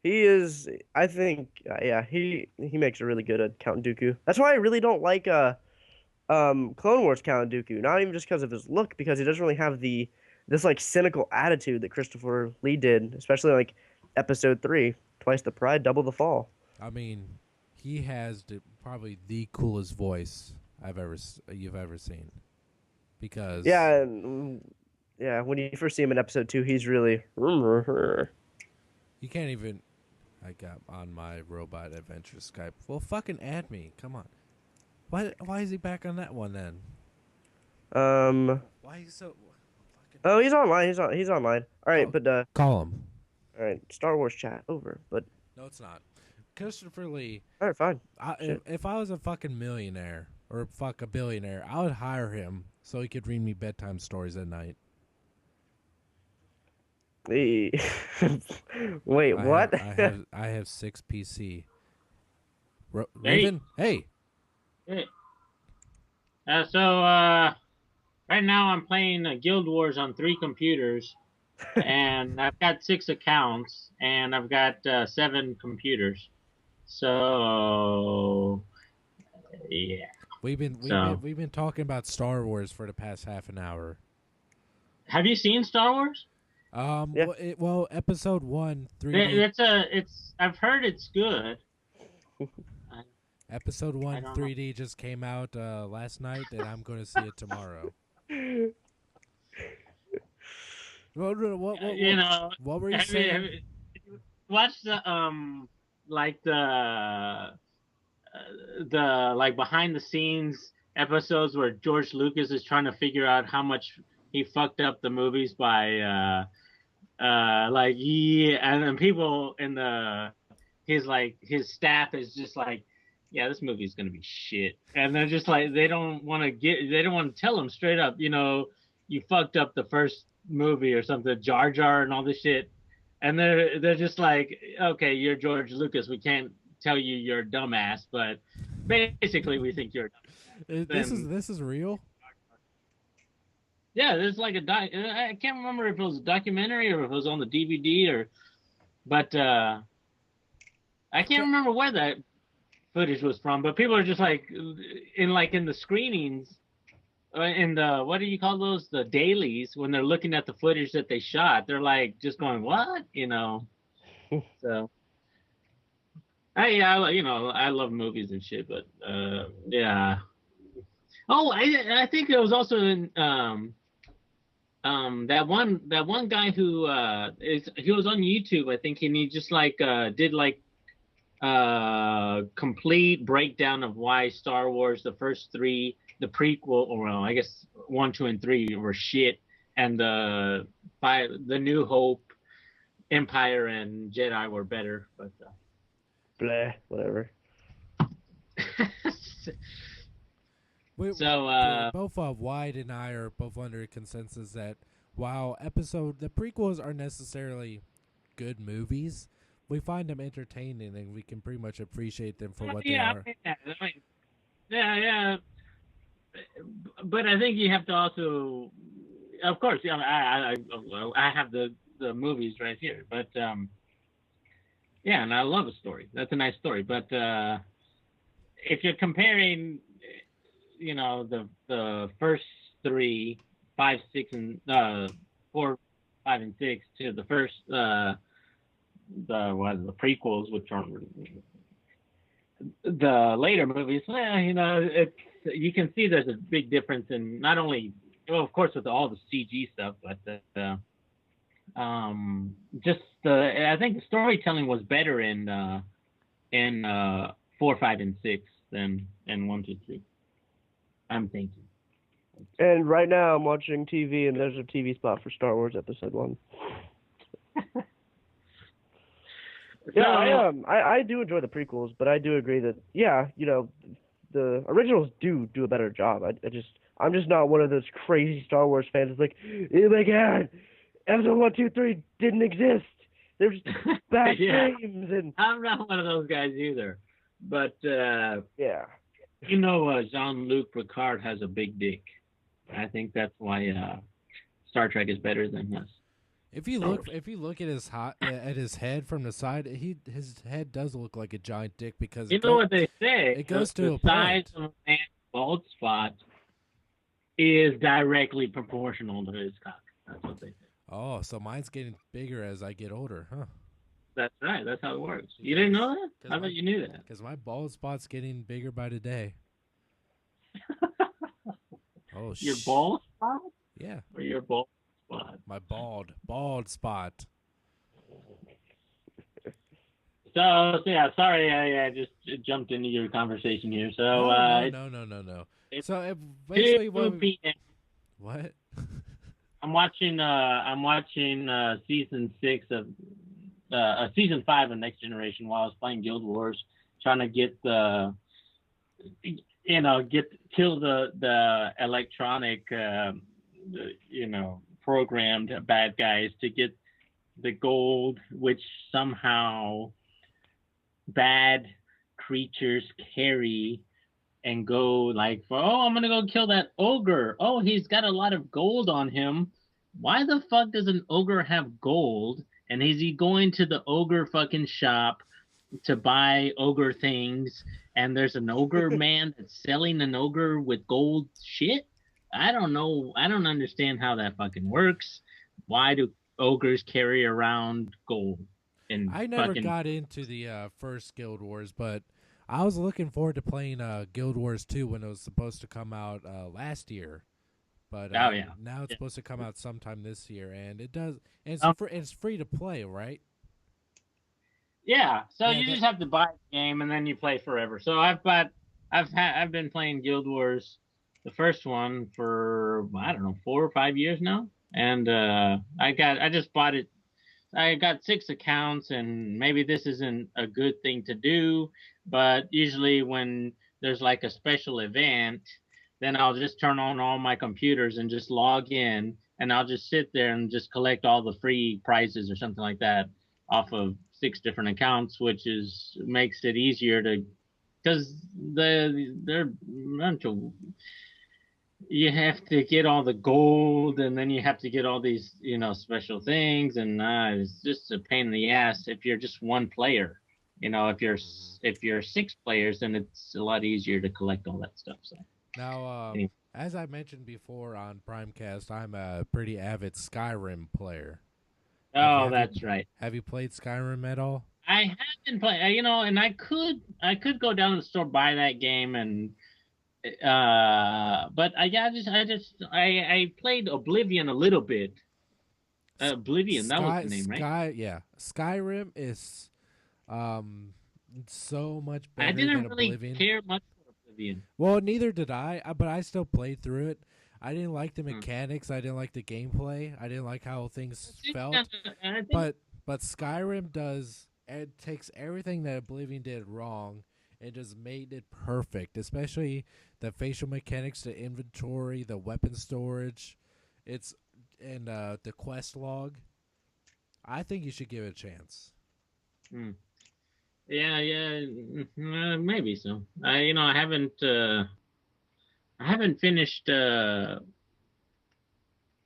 He is. I think. Yeah. He makes a really good at Count Dooku. That's why I really don't like Clone Wars Count Dooku. Not even just because of his look, because he doesn't really have this like cynical attitude that Christopher Lee did, especially like episode 3, twice the pride, double the fall. I mean, he has probably the coolest voice you've ever seen. Because Yeah, yeah. When you first see him in episode 2, he's really. you can't even. I got on my Robot Adventure Skype. Well, fucking add me. Come on. Why is he back on that one then? Why is he so? Fucking Oh, he's online. He's online. All right, Oh. but call him. all right. Star Wars chat over. But No, it's not. Christopher Lee. all right, fine. If I was a fucking millionaire or a billionaire, I would hire him so he could read me bedtime stories at night. Wait, what? I have 6 PC. Hey. Reuben, hey. Right now I'm playing Guild Wars on 3 computers, and I've got 6 accounts, and I've got 7 computers. So, yeah. We've been talking about Star Wars for the past half an hour. Have you seen Star Wars? Yeah. Well, episode 1, 3D. I've heard it's good. Episode I 1, don't 3D just came out last night, and I'm going to see it tomorrow. What were you saying? Have you watched the like behind the scenes episodes where George Lucas is trying to figure out how much he fucked up the movies by and people in his staff is just like, yeah, this movie's gonna be shit, and they're just like, they don't want to tell him straight up, you fucked up the first movie or something, Jar Jar and all this shit, and they're just like, okay, you're George Lucas, we can't tell you you're a dumbass, but basically we think you're a dumbass. This is real? Yeah, there's like I can't remember if it was a documentary or if it was on the DVD but I can't remember where that footage was from, but people are just like in the screenings, in the, what do you call those, the dailies, when they're looking at the footage that they shot, they're like just going, what, so I love movies and shit, but yeah. Oh, I think it was also in that one guy who he was on YouTube, I think, and he just did complete breakdown of why Star Wars, the first 3, the prequel, or well, I guess 1, 2, and 3 were shit, and the New Hope, Empire, and Jedi were better, but Blah, whatever. Both Wide and I are both under a consensus that while the prequels aren't necessarily good movies, we find them entertaining and we can pretty much appreciate them for what they are. Yeah. But I think you have to also, of course, I have the movies right here, but yeah, and I love a story. That's a nice story, but if you're comparing, the first 3, 5, 6, and 4, 5, and 6 to the first the prequels, which are the later movies, you can see there's a big difference in not only, well, of course, with all the CG stuff, but just I think the storytelling was better in 4, 5, and 6 than in 1, 2, 3. I'm thinking. And right now I'm watching TV, and there's a TV spot for Star Wars Episode 1. Yeah, I do enjoy the prequels, but I do agree that the originals do a better job. I'm just not one of those crazy Star Wars fans that's like, oh my god, Episode 1, 2, 3 didn't exist. They're just bad games, and I'm not one of those guys either. But yeah, Jean-Luc Picard has a big dick. I think that's why Star Trek is better than us. If you look at his head from the side, his head does look like a giant dick because what they say? It goes to the a size point. of a man's bald spot is directly proportional to his cock. That's what they say. Oh, so mine's getting bigger as I get older, huh? That's right. That's how it works. You didn't know that? I bet you knew that. Because my bald spot's getting bigger by the day. Oh, Your bald spot? Yeah. Or your bald spot? My bald spot. So yeah, sorry, I just jumped into your conversation here. So no. So basically, what? I'm watching season 6 of season 5 of Next Generation while I was playing Guild Wars, trying to get kill the electronic programmed bad guys to get the gold, which somehow bad creatures carry and go like, I'm gonna go kill that ogre. Oh, he's got a lot of gold on him. Why the fuck does an ogre have gold? And is he going to the ogre fucking shop to buy ogre things? And there's an ogre man that's selling an ogre with gold shit? I don't know. I don't understand how that fucking works. Why do ogres carry around gold? I never got into the first Guild Wars, but I was looking forward to playing Guild Wars 2 when it was supposed to come out last year. But now it's supposed to come out sometime this year, and it does. And it's free to play, right? Yeah. So you just have to buy the game and then you play forever. So I've been playing Guild Wars, the first one, for 4 or 5 years now, and I just bought it. I got 6 accounts, and maybe this isn't a good thing to do, but usually when there's like a special event, then I'll just turn on all my computers and just log in, and I'll just sit there and just collect all the free prizes or something like that off of 6 different accounts, which makes it easier to, because you have to get all the gold, and then you have to get all these special things, and it's just a pain in the ass if you're just one player. If you're 6 players, then it's a lot easier to collect all that stuff. So now, as I mentioned before on Primecast, I'm a pretty avid Skyrim player. That's right. Have you played Skyrim at all? I have been playing, and I could go down to the store, buy that game, and but I played Oblivion a little bit. Oblivion, that was the name, right? Skyrim is so much better. I didn't than really Oblivion. care much for Oblivion. Well, neither did I, but I still played through it. I didn't like the mechanics. I didn't like the gameplay. I didn't like how things felt. But Skyrim takes everything that Oblivion did wrong and just made it perfect, especially the facial mechanics, the inventory, the weapon storage, and the quest log. I think you should give it a chance. Yeah, maybe so. I haven't finished.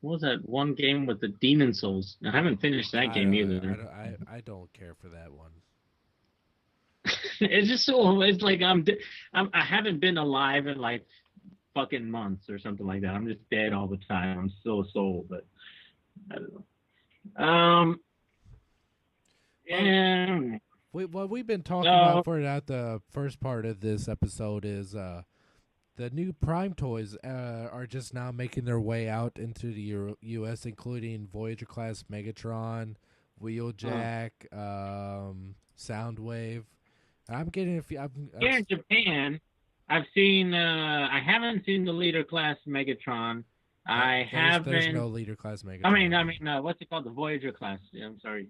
What was that one game with the Demon Souls? I haven't finished that game either. I don't care for that one. It's just so. It's like I haven't been alive in like fucking months or something like that. I'm just dead all the time. I'm still a soul, but I don't know. Yeah. What we've been talking about for the first part of this episode is the new Prime toys are just now making their way out into the U.S., including Voyager class Megatron, Wheeljack, Soundwave. I'm getting a few. Here in Japan, I've seen. I haven't seen the leader class Megatron. I haven't. There's no leader class Megatron. I mean, what's it called? The Voyager class. Yeah, I'm sorry.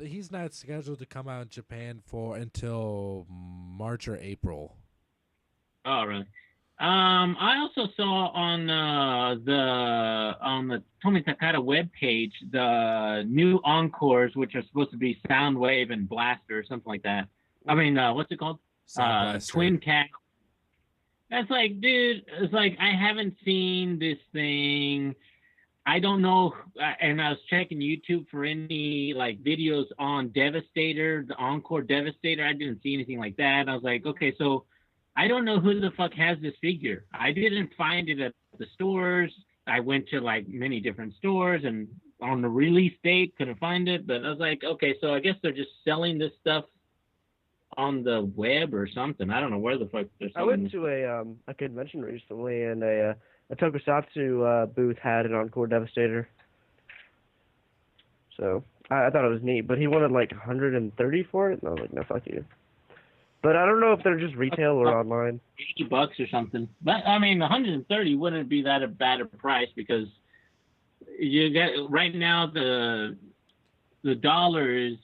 He's not scheduled to come out in Japan until March or April. Oh, really? I also saw on the Tomy Takata webpage the new Encores, which are supposed to be Soundwave and Blaster or something like that. I mean, what's it called? Twin Cat. That's like, dude, it's like I haven't seen this thing. I don't know, and I was checking YouTube for any like videos on Devastator, the Encore Devastator. I didn't see anything like that. I was like, okay, so I don't know who the fuck has this figure. I didn't find it at the stores. I went to like many different stores, and on the release date couldn't find it. But I was like, okay, so I guess they're just selling this stuff on the web or something. I don't know where the fuck they're selling. I went to a convention recently, and a Tokusatsu booth had an Encore Devastator. So I thought it was neat, but he wanted like 130 for it, and I was like, no, fuck you. But I don't know if they're just retail or online. $80 or something. But I mean, 130 wouldn't be that a bad a price, because you get right now the dollar is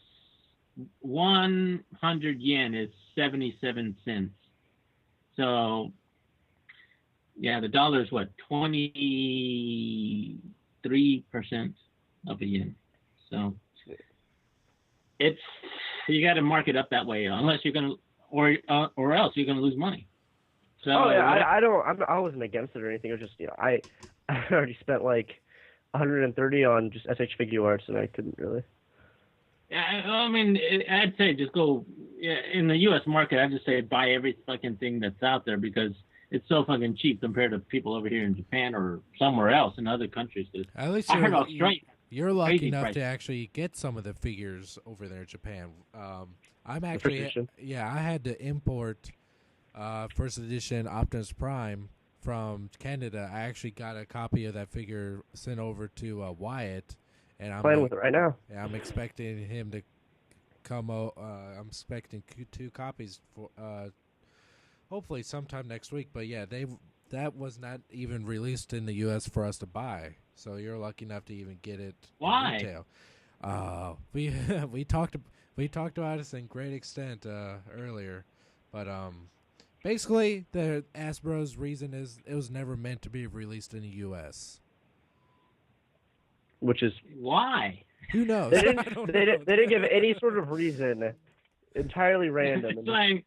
100 yen is 77 cents. So yeah, the dollar is what, 23% of a yen. So it's, you got to mark it up that way, unless you're gonna, or else you're gonna lose money. So I wasn't against it or anything. It was just, I already spent like 130 on just SH Figure Arts, and I couldn't really. Yeah, I mean, I'd say just go in the U.S. market. I'd just say buy every fucking thing that's out there, because it's so fucking cheap compared to people over here in Japan or somewhere else in other countries. At least I heard Australia. You're lucky enough to actually get some of the figures over there in Japan. I'm actually, I had to import first edition Optimus Prime from Canada. I actually got a copy of that figure sent over to Wyatt, and I'm playing with it right now. Yeah, I'm expecting him to come. I'm expecting 2 copies for hopefully sometime next week. But yeah, that was not even released in the U.S. for us to buy. So you're lucky enough to even get it. Why? In retail. We talked about this in great extent earlier, but basically the Hasbro's reason is it was never meant to be released in the U.S. Which is why? Who knows? They didn't give any sort of reason. Entirely random. It's like,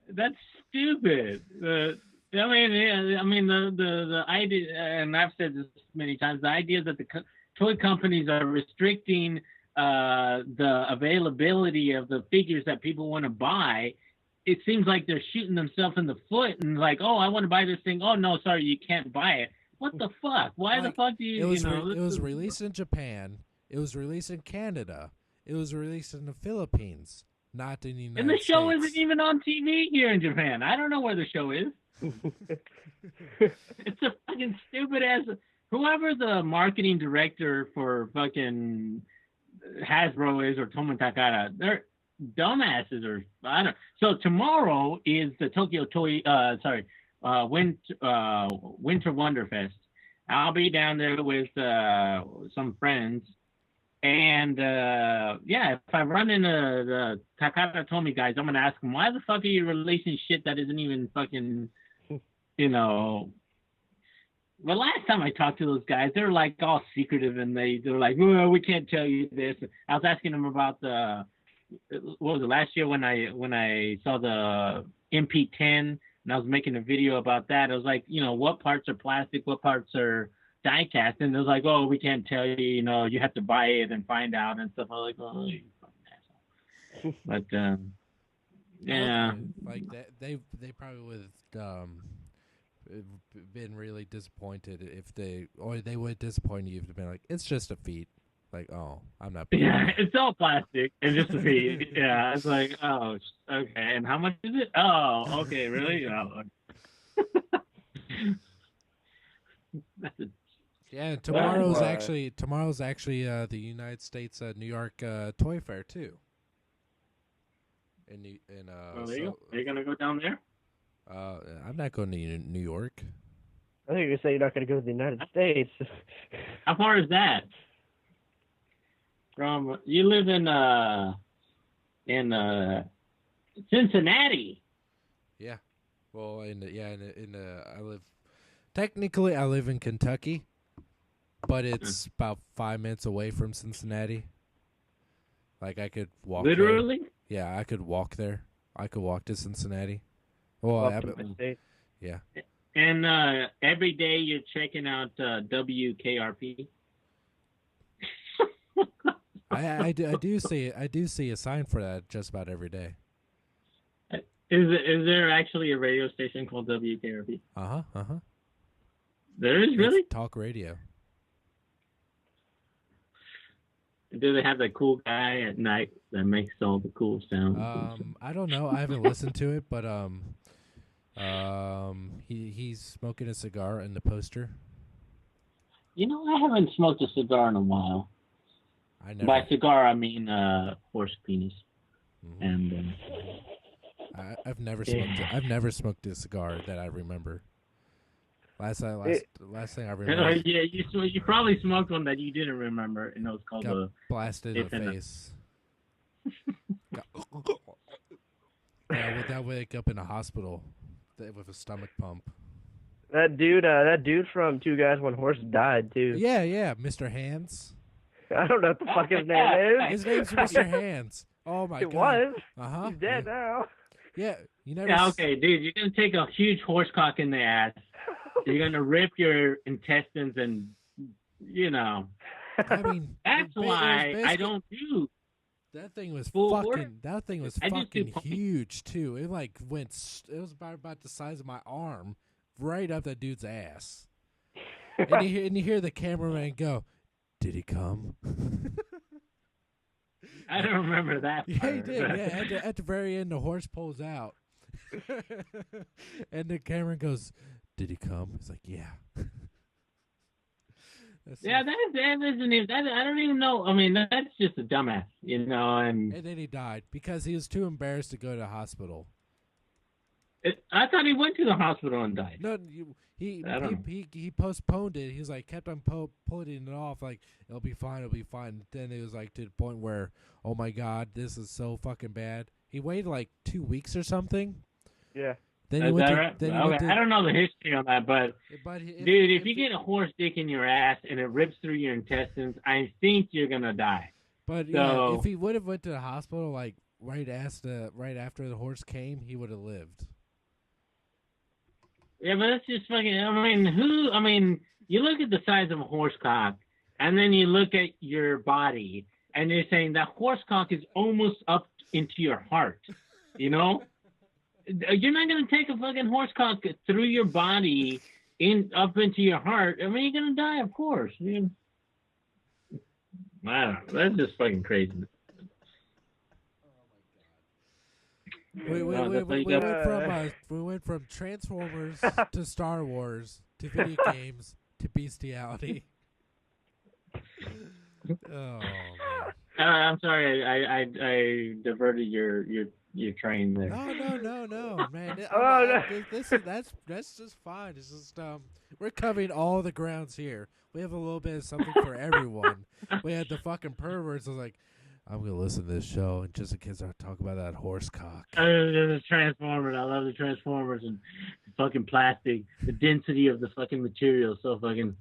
that's stupid. I mean, the idea, and I've said this many times, the idea that the toy companies are restricting the availability of the figures that people want to buy, it seems like they're shooting themselves in the foot and like, oh, I want to buy this thing. Oh, no, sorry, you can't buy it. What the fuck? Why the fuck do you, it was released in Japan. It was released in Canada. It was released in the Philippines, not in the United States. And the show isn't even on TV here in Japan. I don't know where the show is. It's a fucking stupid ass. Whoever the marketing director for fucking Hasbro is, or Tomo Takara, they're dumbasses, or I don't. So tomorrow is the Tokyo Toy. Winter Wonderfest. I'll be down there with some friends, and if I run into the Takara Tomy guys, I'm gonna ask them, why the fuck are you releasing shit that isn't even fucking, Well, last time I talked to those guys, they were like all secretive, and they're like, well, we can't tell you this. I was asking them about what was it, last year when I saw the MP10. And I was making a video about that. I was like, what parts are plastic, what parts are die cast? And it was like, oh, we can't tell you, you have to buy it and find out and stuff. I was like, oh, you fucking asshole. But, yeah. Like, they probably would have been really disappointed if they would disappoint you if they'd been like, it's just a feet. Like, oh, I'm not. Yeah, it's all plastic and just a feet. Yeah, it's like, oh, okay. And how much is it? Oh, okay, really? Oh. Yeah, and tomorrow's Wow. actually the United States New York Toy Fair too. Well, there you go. Are you gonna go down there? I'm not going to New York. I think you're saying you're not going to go to the United States. How far is that? From you live in Cincinnati. Yeah. Well, I live in Kentucky, but it's about 5 minutes away from Cincinnati. Like I could walk there. Literally? Yeah, I could walk there. I could walk to Cincinnati. Well, yeah. And every day you're checking out WKRP. I do see a sign for that just about every day. Is there actually a radio station called WKRP? Uh-huh. There is, really? It's talk radio. Do they have that cool guy at night that makes all the cool sounds? I don't know. I haven't listened to it, but he's smoking a cigar in the poster. You know, I haven't smoked a cigar in a while. By cigar, I mean horse penis. Mm-hmm. And I've never smoked a cigar that I remember. Last thing I remember. Yeah, you probably smoked one that you didn't remember, and it was called got blasted in the face. That wake up in a hospital with a stomach pump. That dude from Two Guys One Horse died too. Yeah, Mr. Hands. I don't know what the fuck his name is. His name's Mr. Hands. Oh my god. It was. Uh-huh. He's dead now. Yeah, you never. Yeah, okay, dude, you're gonna take a huge horse cock in the ass. You're gonna rip your intestines, and I mean, that's why I don't do. That thing was full fucking huge too. It it was about the size of my arm, right up that dude's ass. And you hear the cameraman go, "Did he come?" I don't remember that part. Yeah, he did. Yeah, at the very end, the horse pulls out, and the camera goes, "Did he come?" It's like, "Yeah." Yeah, that isn't even. I don't even know. I mean, that's just a dumbass, And then he died because he was too embarrassed to go to the hospital. I thought he went to the hospital and died. No, he postponed it. He was like kept on putting it off. Like it'll be fine. Then it was like to the point where, oh my god, this is so fucking bad. He waited like 2 weeks or something. Yeah. Then he went to, I don't know the history on that, but dude, if you get a horse dick in your ass and it rips through your intestines, I think you're gonna die. But yeah, if he would have went to the hospital like right after the horse came, he would have lived. Yeah, but that's just fucking. I mean, you look at the size of a horse cock, and then you look at your body, and you're saying that horse cock is almost up into your heart. You're not gonna take a fucking horse cock through your body up into your heart. I mean, you're gonna die, of course. I don't know. That's just fucking crazy. We went from Transformers to Star Wars to video games to bestiality. Oh man. I'm sorry, I diverted your train there. No, man. That's just fine. It's just we're covering all the grounds here. We have a little bit of something for everyone. We had the fucking perverts. I was like, I'm gonna listen to this show, and just in case I talk about that horse cock. The Transformers. I love the Transformers and the fucking plastic. The density of the fucking material. So fucking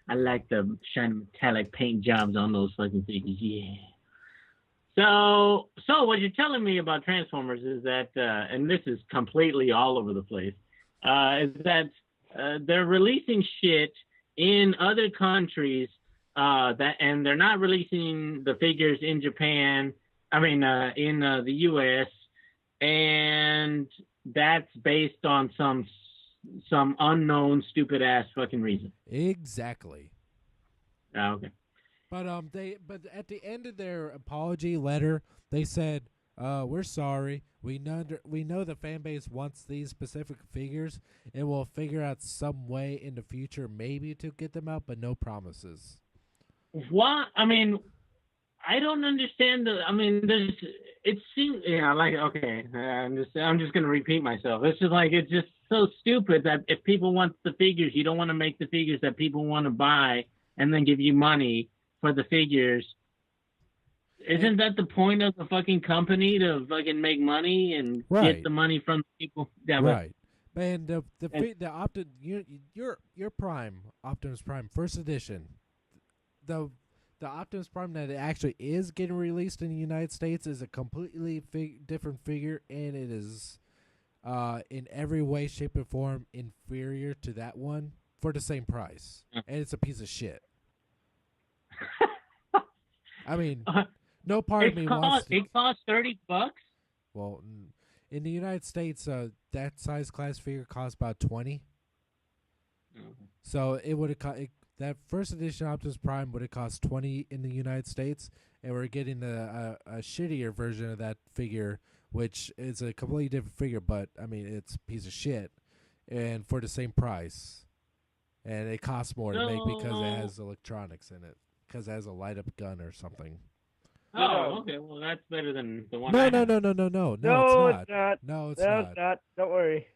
I like the shiny metallic paint jobs on those fucking things. Yeah. So what you're telling me about Transformers is that, and this is completely all over the place, is that they're releasing shit in other countries, and they're not releasing the figures in Japan. In the U.S. and that's based on some unknown stupid ass fucking reason. Exactly. Okay. But at the end of their apology letter, they said, we're sorry. We know the fan base wants these specific figures, and we'll figure out some way in the future maybe to get them out, but no promises. What? I mean, I don't understand the. I mean, it seems, like, okay, I'm just gonna repeat myself. It's just like, it's just so stupid that if people want the figures, you don't want to make the figures that people want to buy and then give you money for the figures. Isn't that the point of the fucking company, to fucking make money and Right. get the money from the people? Yeah, Right. And your Prime, Optimus Prime first edition, the Optimus Prime that actually is getting released in the United States is a completely different figure, and it is in every way, shape, and form inferior to that one for the same price, and it's a piece of shit. I mean, no part of me wants to. It costs $30. Well, in the United States, that size class figure costs about 20. Mm-hmm. So it would have that first edition Optimus Prime would have cost 20 in the United States, and we're getting a shittier version of that figure, which is a completely different figure, but I mean it's a piece of shit, and for the same price, and it costs more to make because it has electronics in it, because it has a light up gun or something. Oh, okay. Well, that's better than the one. No, I no, have. no, it's not. No, No, it's it's not. not. Don't worry.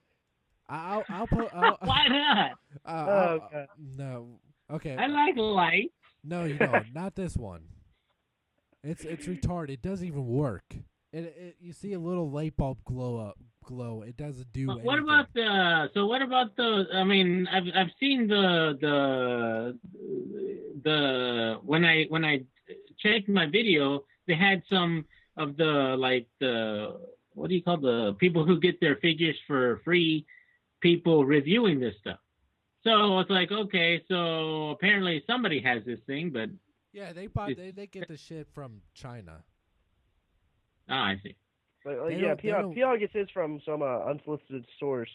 I'll put. Why not? God. No. Okay. I like light. No, you don't. Not this one. It's retarded. It doesn't even work. You see a little light bulb glow. It doesn't do anything. What about the? So what about the? I mean, I've seen the when I checked my video, they had some of the, like, the, what do you call, the people who get their figures for free, people reviewing this stuff. So it's like, okay, so apparently somebody has this thing, but yeah, they get the shit from China. I see. But PR gets his from some unsolicited source.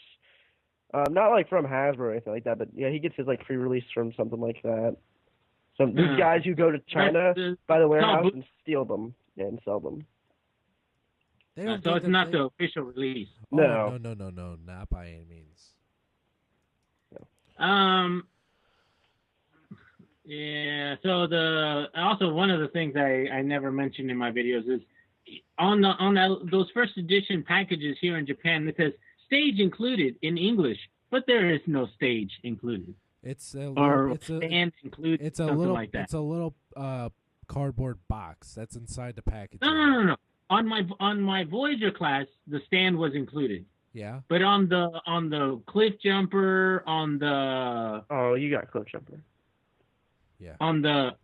Not like from Hasbro or anything like that, but yeah, he gets his like free release from something like that. Some these guys who go to China, by the warehouse, and steal them and sell them. So it's not the official release. No, not by any means. Yeah. So also one of the things I never mentioned in my videos is on those first edition packages here in Japan, it says stage included in English, but there is no stage included. It's a stand included. It's a little like that. It's a little cardboard box that's inside the package. No. On my Voyager class, the stand was included. Yeah. But on the cliff jumper, on the you got cliff jumper. Yeah. On the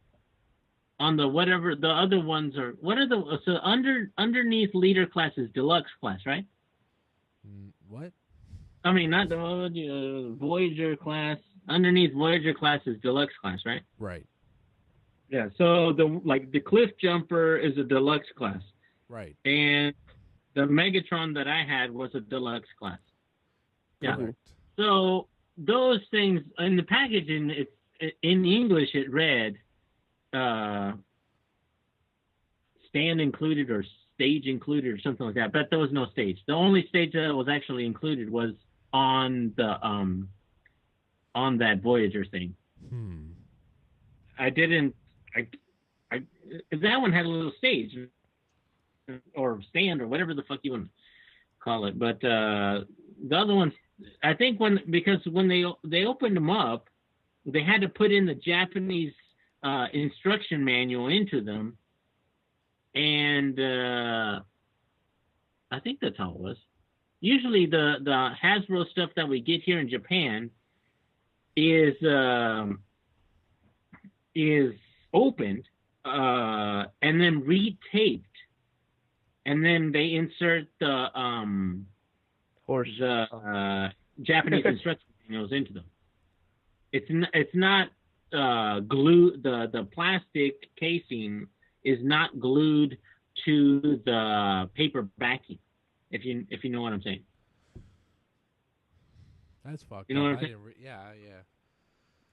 whatever the other ones are, what are the underneath leader class is deluxe class, right? What? I mean, not the Voyager class. Underneath Voyager class is deluxe class, right? Right. Yeah. So the cliff jumper is a deluxe class. Right. And the Megatron that I had was a deluxe class. Yeah. Correct. So those things in the packaging, it's in English it read stand included or stage included or something like that. But there was no stage. The only stage that was actually included was on the on that Voyager thing. I that one had a little stage or stand or whatever the fuck you want to call it. But the other ones, I think because when they opened them up, they had to put in the Japanese instruction manual into them, and I think that's how it was. Usually the Hasbro stuff that we get here in Japan is opened and then retaped, and then they insert the Japanese instruction manuals into them. It's not glued. The plastic casing is not glued to the paper backing. If you know what I'm saying. That's fucked. You know up. what I'm saying? Yeah.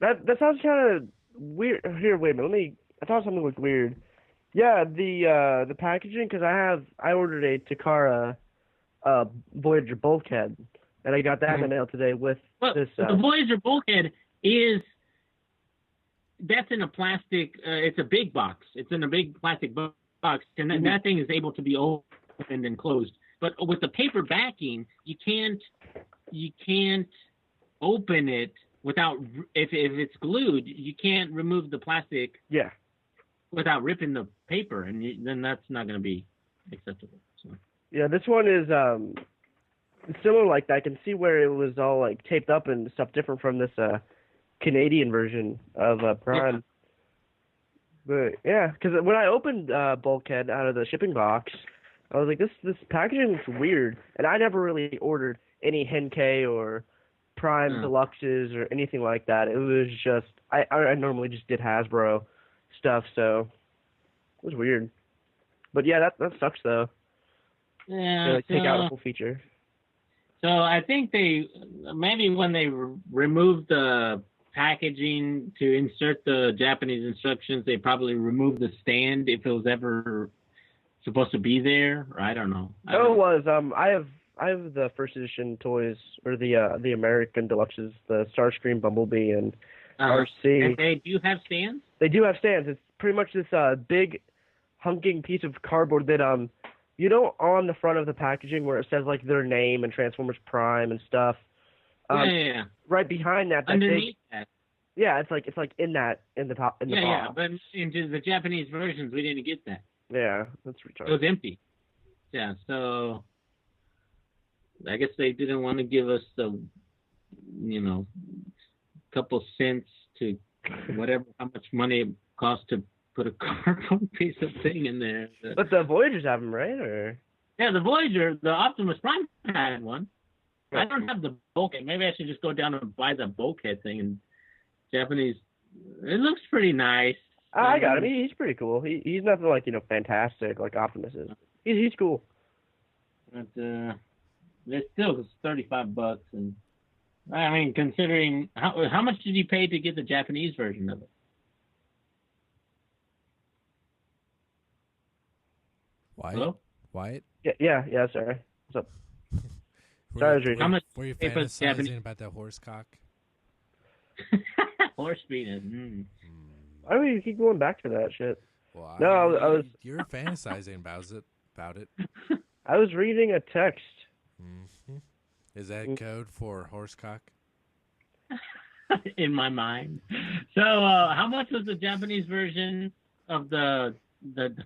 That sounds kind of weird. Here, wait a minute. I thought something looked weird. Yeah, the packaging, because I ordered a Takara Voyager bulkhead, and I got that in the mail today with this. The Voyager bulkhead that's in a plastic. It's a big box. It's in a big plastic box, and that thing is able to be opened and closed. But with the paper backing, you can't open it without if it's glued. You can't remove the plastic. Yeah. Without ripping the paper, and then that's not going to be acceptable. So. Yeah, this one is similar like that. I can see where it was all like taped up and stuff different from this Canadian version of Prime. Yeah. But yeah, because when I opened Bulkhead out of the shipping box, I was like, this packaging looks weird, and I never really ordered any Henkei or Prime Deluxes or anything like that. It was just I normally just did Hasbro stuff, so it was weird. But yeah, that sucks though. Yeah, take out a full feature. So I think they maybe when they removed the packaging to insert the Japanese instructions, they probably removed the stand if it was ever supposed to be there. Or I don't know. It was. I have the first edition toys or the American Deluxes, the Starscream, Bumblebee, and RC. And they do have stands? They do have stands. It's pretty much this big hunking piece of cardboard that on the front of the packaging where it says like their name and Transformers Prime and stuff. Yeah. Right behind that. Underneath that. Yeah, it's like in the top. Yeah, but into the Japanese versions we didn't get that. Yeah, that's retarded. It was empty. Yeah, so I guess they didn't want to give us the couple cents to whatever how much money it costs to put a cardboard piece of thing in there. But the Voyagers have them, right? Or yeah, the Voyager, the Optimus Prime had one. I don't have the bulkhead. Maybe I should just go down and buy the bulkhead thing in Japanese. It looks pretty nice. I got him. He's pretty cool. He's nothing like fantastic like Optimus is. He's cool. But it's still $35, and I mean, considering how much did you pay to get the Japanese version of it? Wyatt? Hello? Wyatt? Yeah, sorry. What's up? Sorry, I was reading. How much were you pay for fantasizing Japanese? about that horse cock? Horse penis. I mean, you keep going back to that shit. Well, No, I was. You're fantasizing about it. I was reading a text. Mm-hmm. Is that code for horse cock? In my mind. So, how much was the Japanese version of the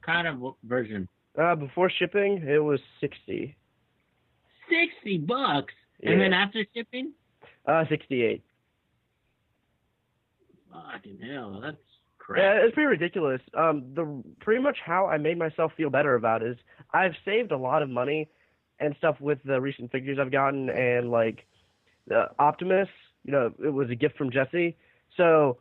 kind of version? Before shipping, it was $60. $60, Yeah. and then after shipping, $68. fucking hell, that's crap. Yeah, it's pretty ridiculous. The pretty much how I made myself feel better about it is I've saved a lot of money and stuff with the recent figures I've gotten, and like the Optimus, it was a gift from Jesse. So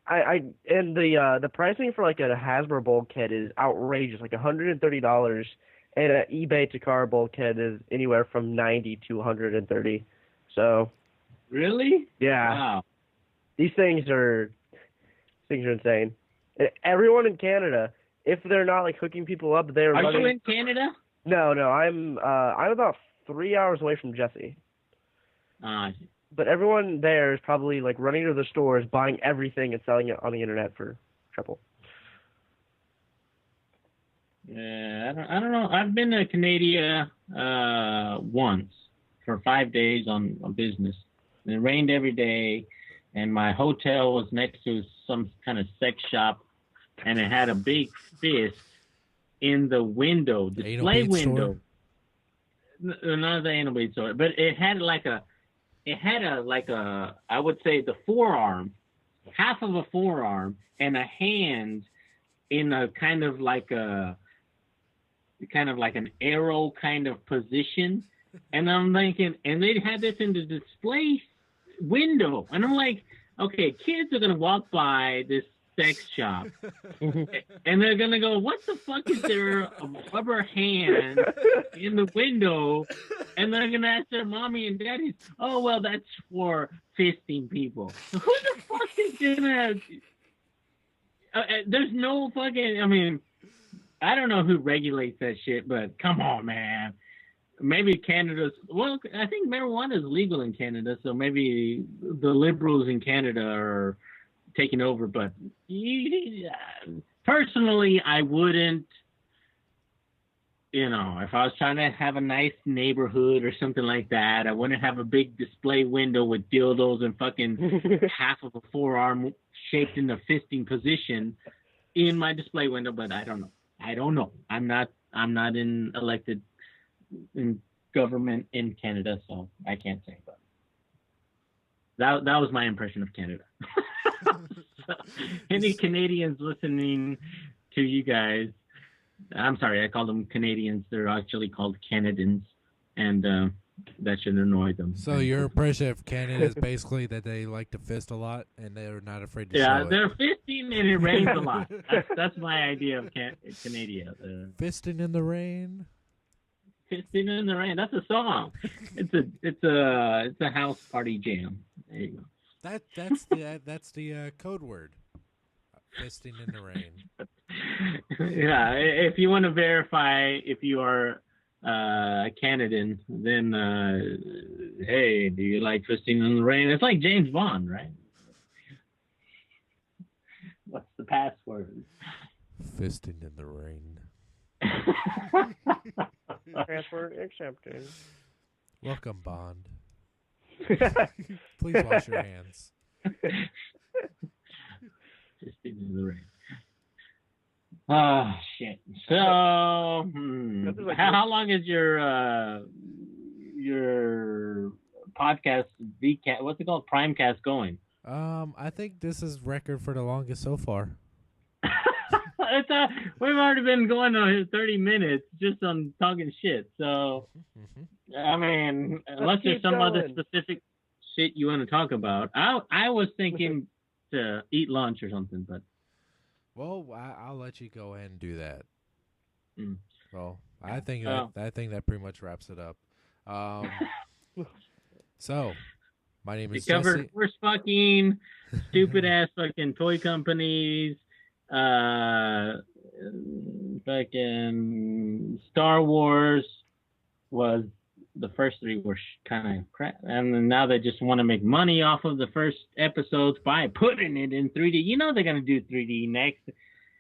and the pricing for like a Hasbro bulkhead is outrageous, like $130, and an eBay Takara bulkhead is anywhere from $90 to $130. So Really? yeah, Wow. these things are insane. And everyone in Canada, if they're not like hooking people up, they're Are running. you in Canada? No, I'm about 3 hours away from Jesse. But everyone there is probably like running to the stores, buying everything and selling it on the internet for triple. Yeah, I don't know. I've been to Canada once for 5 days on business. And it rained every day, and my hotel was next to some kind of sex shop, and it had a big fist in the window, display window. Not the anal bead store, but it had I would say the forearm, half of a forearm, and a hand in a kind of like an arrow kind of position. And I'm thinking, and they had this in the display window, and I'm like, okay, kids are gonna walk by this sex shop, and they're gonna go, what the fuck is there a rubber hand in the window? And they're gonna ask their mommy and daddy, oh well, that's for fisting people. Who the fuck is gonna? there's no fucking. I mean, I don't know who regulates that shit, but come on, man. Maybe Canada's. Well, I think marijuana is legal in Canada, so maybe the liberals in Canada are taking over. But personally, I wouldn't. You know, if I was trying to have a nice neighborhood or something like that, I wouldn't have a big display window with dildos and fucking half of a forearm shaped in the fisting position in my display window. But I don't know. I'm not in elected in government in Canada, so I can't say. But that was my impression of Canada. So, any Canadians listening to you guys? I'm sorry, I call them Canadians. They're actually called Canadians, and that should annoy them. So your impression of Canada is basically that they like to fist a lot, and they're not afraid to show it. Yeah, they're fisting and it rains a lot. That's my idea of Canada. Fisting in the rain. Fisting in the rain. That's a song. It's a house party jam. There you go. That's the code word. Fisting in the rain. Yeah, if you want to verify if you are a Canadian, then hey, do you like fisting in the rain? It's like James Bond, right? What's the password? Fisting in the rain. Password accepted. Welcome, Bond. Please wash your hands. Fisting in the rain. Oh shit. So, how long is your podcast VCast? What's it called? Primecast going? I think this is record for the longest so far. We've already been going on 30 minutes just on talking shit. So, I mean, unless there's some other specific shit you want to talk about, I was thinking to eat lunch or something, but. Well, I'll let you go ahead and do that. Mm. Well, I think that pretty much wraps it up. So, my name is covered Jesse. horse fucking, stupid ass fucking toy companies, fucking Star Wars was the first three were kind of crap, and then now they just want to make money off of the first episodes by putting it in 3D. You know they're gonna do 3D next,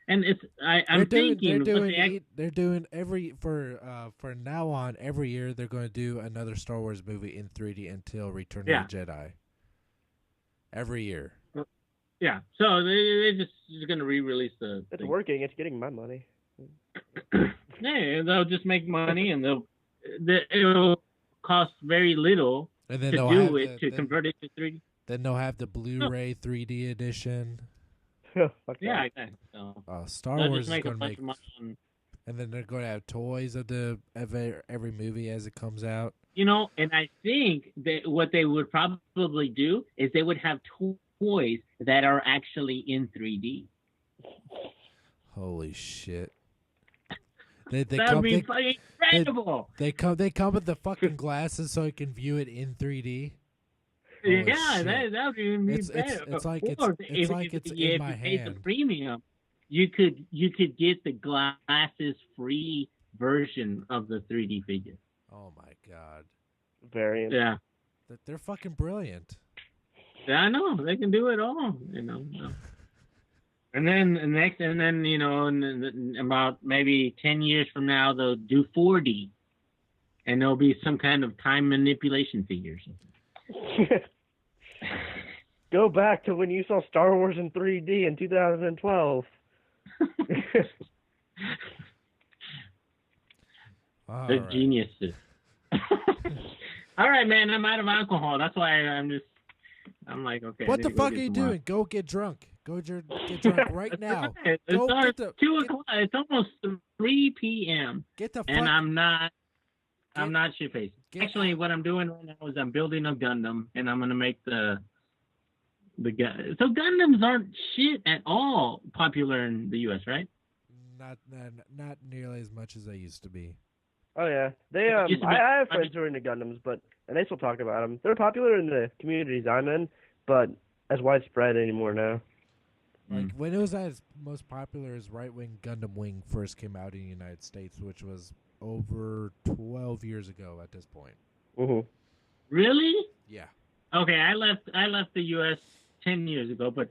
and it's I'm thinking they're doing every for now on every year they're going to do another Star Wars movie in 3D until Return of the Jedi. Every year. Yeah, so they're just gonna re-release the. It's working. It's getting my money. Yeah, they'll just make money, and it'll cost very little and then to convert it to 3D. Then they'll have the Blu-ray 3D edition. Yeah, exactly. So Star Wars is going to make, and then they're going to have toys of every movie as it comes out. You know, and I think that what they would probably do is they would have toys that are actually in 3D. Holy shit. That'd be fucking incredible. They come with the fucking glasses so you can view it in 3D. Holy shit. that would even be better. It's like it's in my hand. The premium, you could get the glasses free version of the 3D figure. Oh my god. Variant. Yeah. They're fucking brilliant. Yeah, I know. They can do it all, you know. And then you know, in about maybe 10 years from now, they'll do 4D, and there'll be some kind of time manipulation figure or something. Go back to when you saw Star Wars in 3D in 2012. They're geniuses. All right, man. I'm out of alcohol. That's why I'm like, okay. What the fuck are you doing? Go get drunk. Go get drunk right now. It's 2 o'clock. It's almost 3 p.m. Get the fuck. And I'm not shit faced. Actually, what I'm doing right now is I'm building a Gundam, and I'm gonna make the gun. So Gundams aren't shit at all popular in the U.S., right? Not nearly as much as they used to be. Oh yeah, they I have friends who are into Gundams, and they still talk about them. They're popular in the communities I'm in, but as widespread anymore now. Like when it was at its most popular, is right when Gundam Wing first came out in the United States, which was over 12 years ago at this point. Mm-hmm. Really? Yeah. Okay, I left the U.S. 10 years ago, but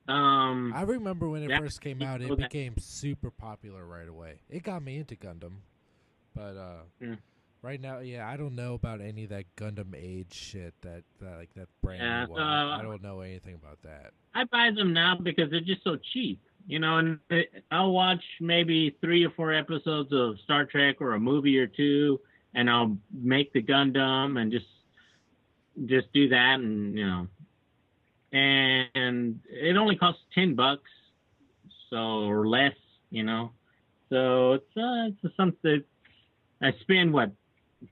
I remember when it yeah, first came out, it okay. became super popular right away. It got me into Gundam, but right now, yeah, I don't know about any of that Gundam Age shit that brand new one. I don't know anything about that. I buy them now because they're just so cheap, you know. And I'll watch maybe 3 or 4 episodes of Star Trek or a movie or two, and I'll make the Gundam and just do that, and you know. And it only costs $10, so or less, you know. So it's something. I spend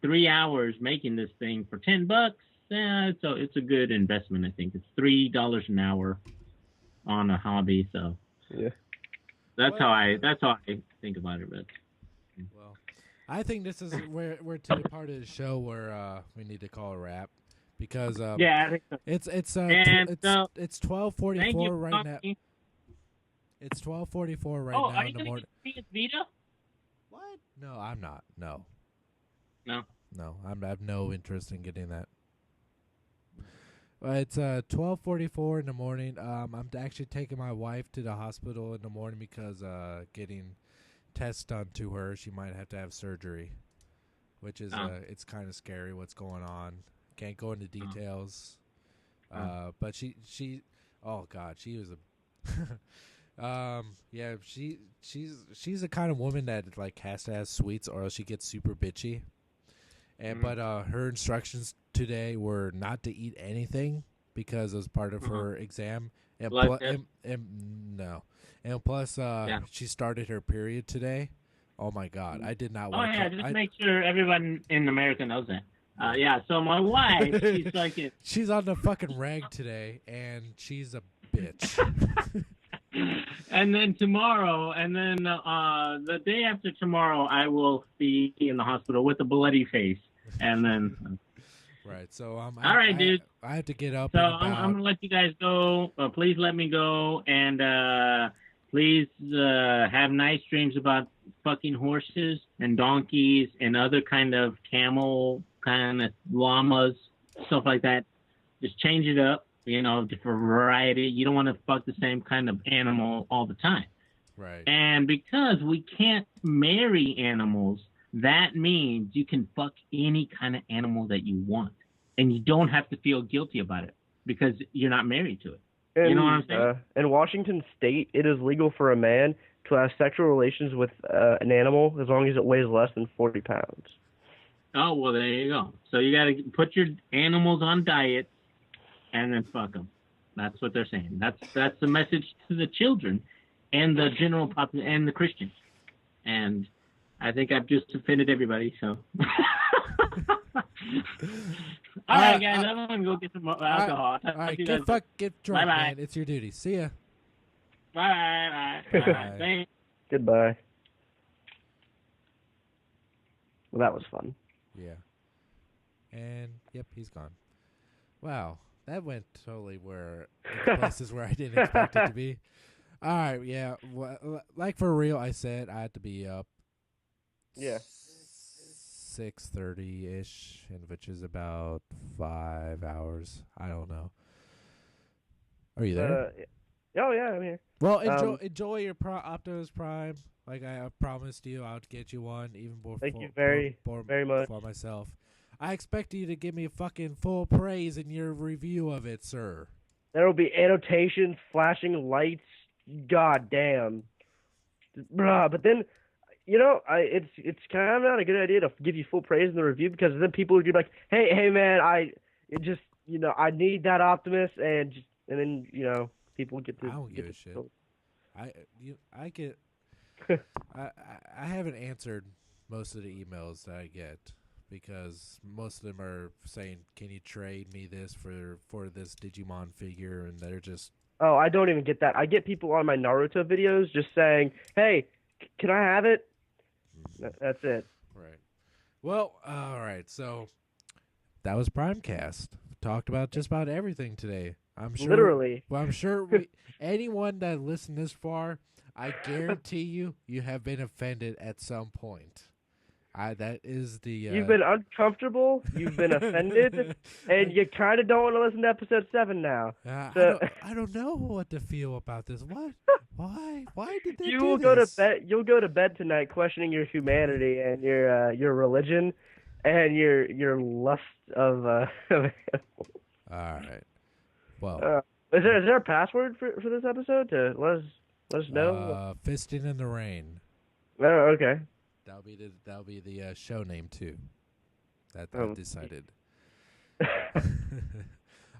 3 hours making this thing for $10. Yeah, it's a good investment. I think it's $3 an hour on a hobby. So yeah, that's how I think about it. But well, I think this is we're to the part of the show where we need to call a wrap. Because yeah, I think so. it's 12:44 right now. It's 12:44 right now are you in the morning. Get Vita? What? No, I'm not. No, I have no interest in getting that. It's 12:44 in the morning. I'm actually taking my wife to the hospital in the morning because getting tests done to her. She might have to have surgery, which is it's kind of scary what's going on. Can't go into details, but she oh god, she was a yeah, she's the kind of woman that like has to have sweets or else she gets super bitchy. And but her instructions today were not to eat anything because it was part of her exam. And plus she started her period today. Oh my god, I did not want to just make sure everyone in America knows that. So my wife, she's like she's on the fucking rag today, and she's a bitch. And then tomorrow, and then the day after tomorrow, I will be in the hospital with a bloody face, and then. Right. So all right, dude. I have to get up. So I'm gonna let you guys go. Please let me go, and please have nice dreams about fucking horses and donkeys and other kind of camel. Kind of llamas, stuff like that. Just change it up, you know, for variety. You don't want to fuck the same kind of animal all the time. Right. And because we can't marry animals, that means you can fuck any kind of animal that you want. And you don't have to feel guilty about it because you're not married to it. And, you know what I'm saying? In Washington State, it is legal for a man to have sexual relations with an animal as long as it weighs less than 40 pounds. Oh, well, there you go. So you got to put your animals on diet and then fuck them. That's what they're saying. That's the message to the children and the general population and the Christians. And I think I've just offended everybody, so. All right, guys, I'm going to go get some alcohol. All right, get drunk, Bye-bye. man. It's your duty. See ya. Bye. Thanks. Goodbye. Well, that was fun. Yeah. And, yep, he's gone. Wow. That went totally places where I didn't expect it to be. All right, yeah. Well, like for real, I said I had to be up. Yeah. 6:30-ish, which is about 5 hours. I don't know. Are you there? Oh, yeah, I'm here. Well, enjoy your Optimus Prime. Like I promised you, I'll get you one even before. Thank you very much. For myself. I expect you to give me fucking full praise in your review of it, sir. There will be annotations, flashing lights. God damn. Bruh, but then, you know, it's kind of not a good idea to give you full praise in the review because then people would be like, hey man, I need that Optimus, and then, you know, people get to. I don't give a shit. I get. I haven't answered most of the emails that I get because most of them are saying, "Can you trade me this for this Digimon figure?" And they're just. Oh, I don't even get that. I get people on my Naruto videos just saying, "Hey, can I have it?" That's it. Right. Well, all right. So that was Primecast. Talked about just about everything today. I'm sure. Literally. Well, I'm sure anyone that listened this far, I guarantee you have been offended at some point. That is the. You've been uncomfortable. You've been offended, and you kind of don't want to listen to episode 7 now. So, I don't know what to feel about this. What? Why? Why did they you do will this? go to bed. You'll go to bed tonight questioning your humanity and your religion, and your lust of. All right. Well, is there a password for this episode to let us know? Fisting in the Rain. Oh, okay. That'll be the show name too. That Oh. I've decided.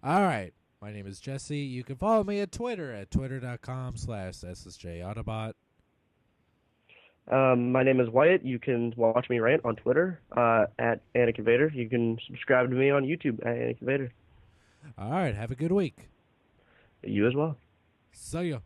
All right. My name is Jesse. You can follow me at Twitter at twitter.com/SSJAutobot. My name is Wyatt. You can watch me rant on Twitter at Anakin Vader. You can subscribe to me on YouTube at Anakin Vader. All right. Have a good week. You as well. See ya.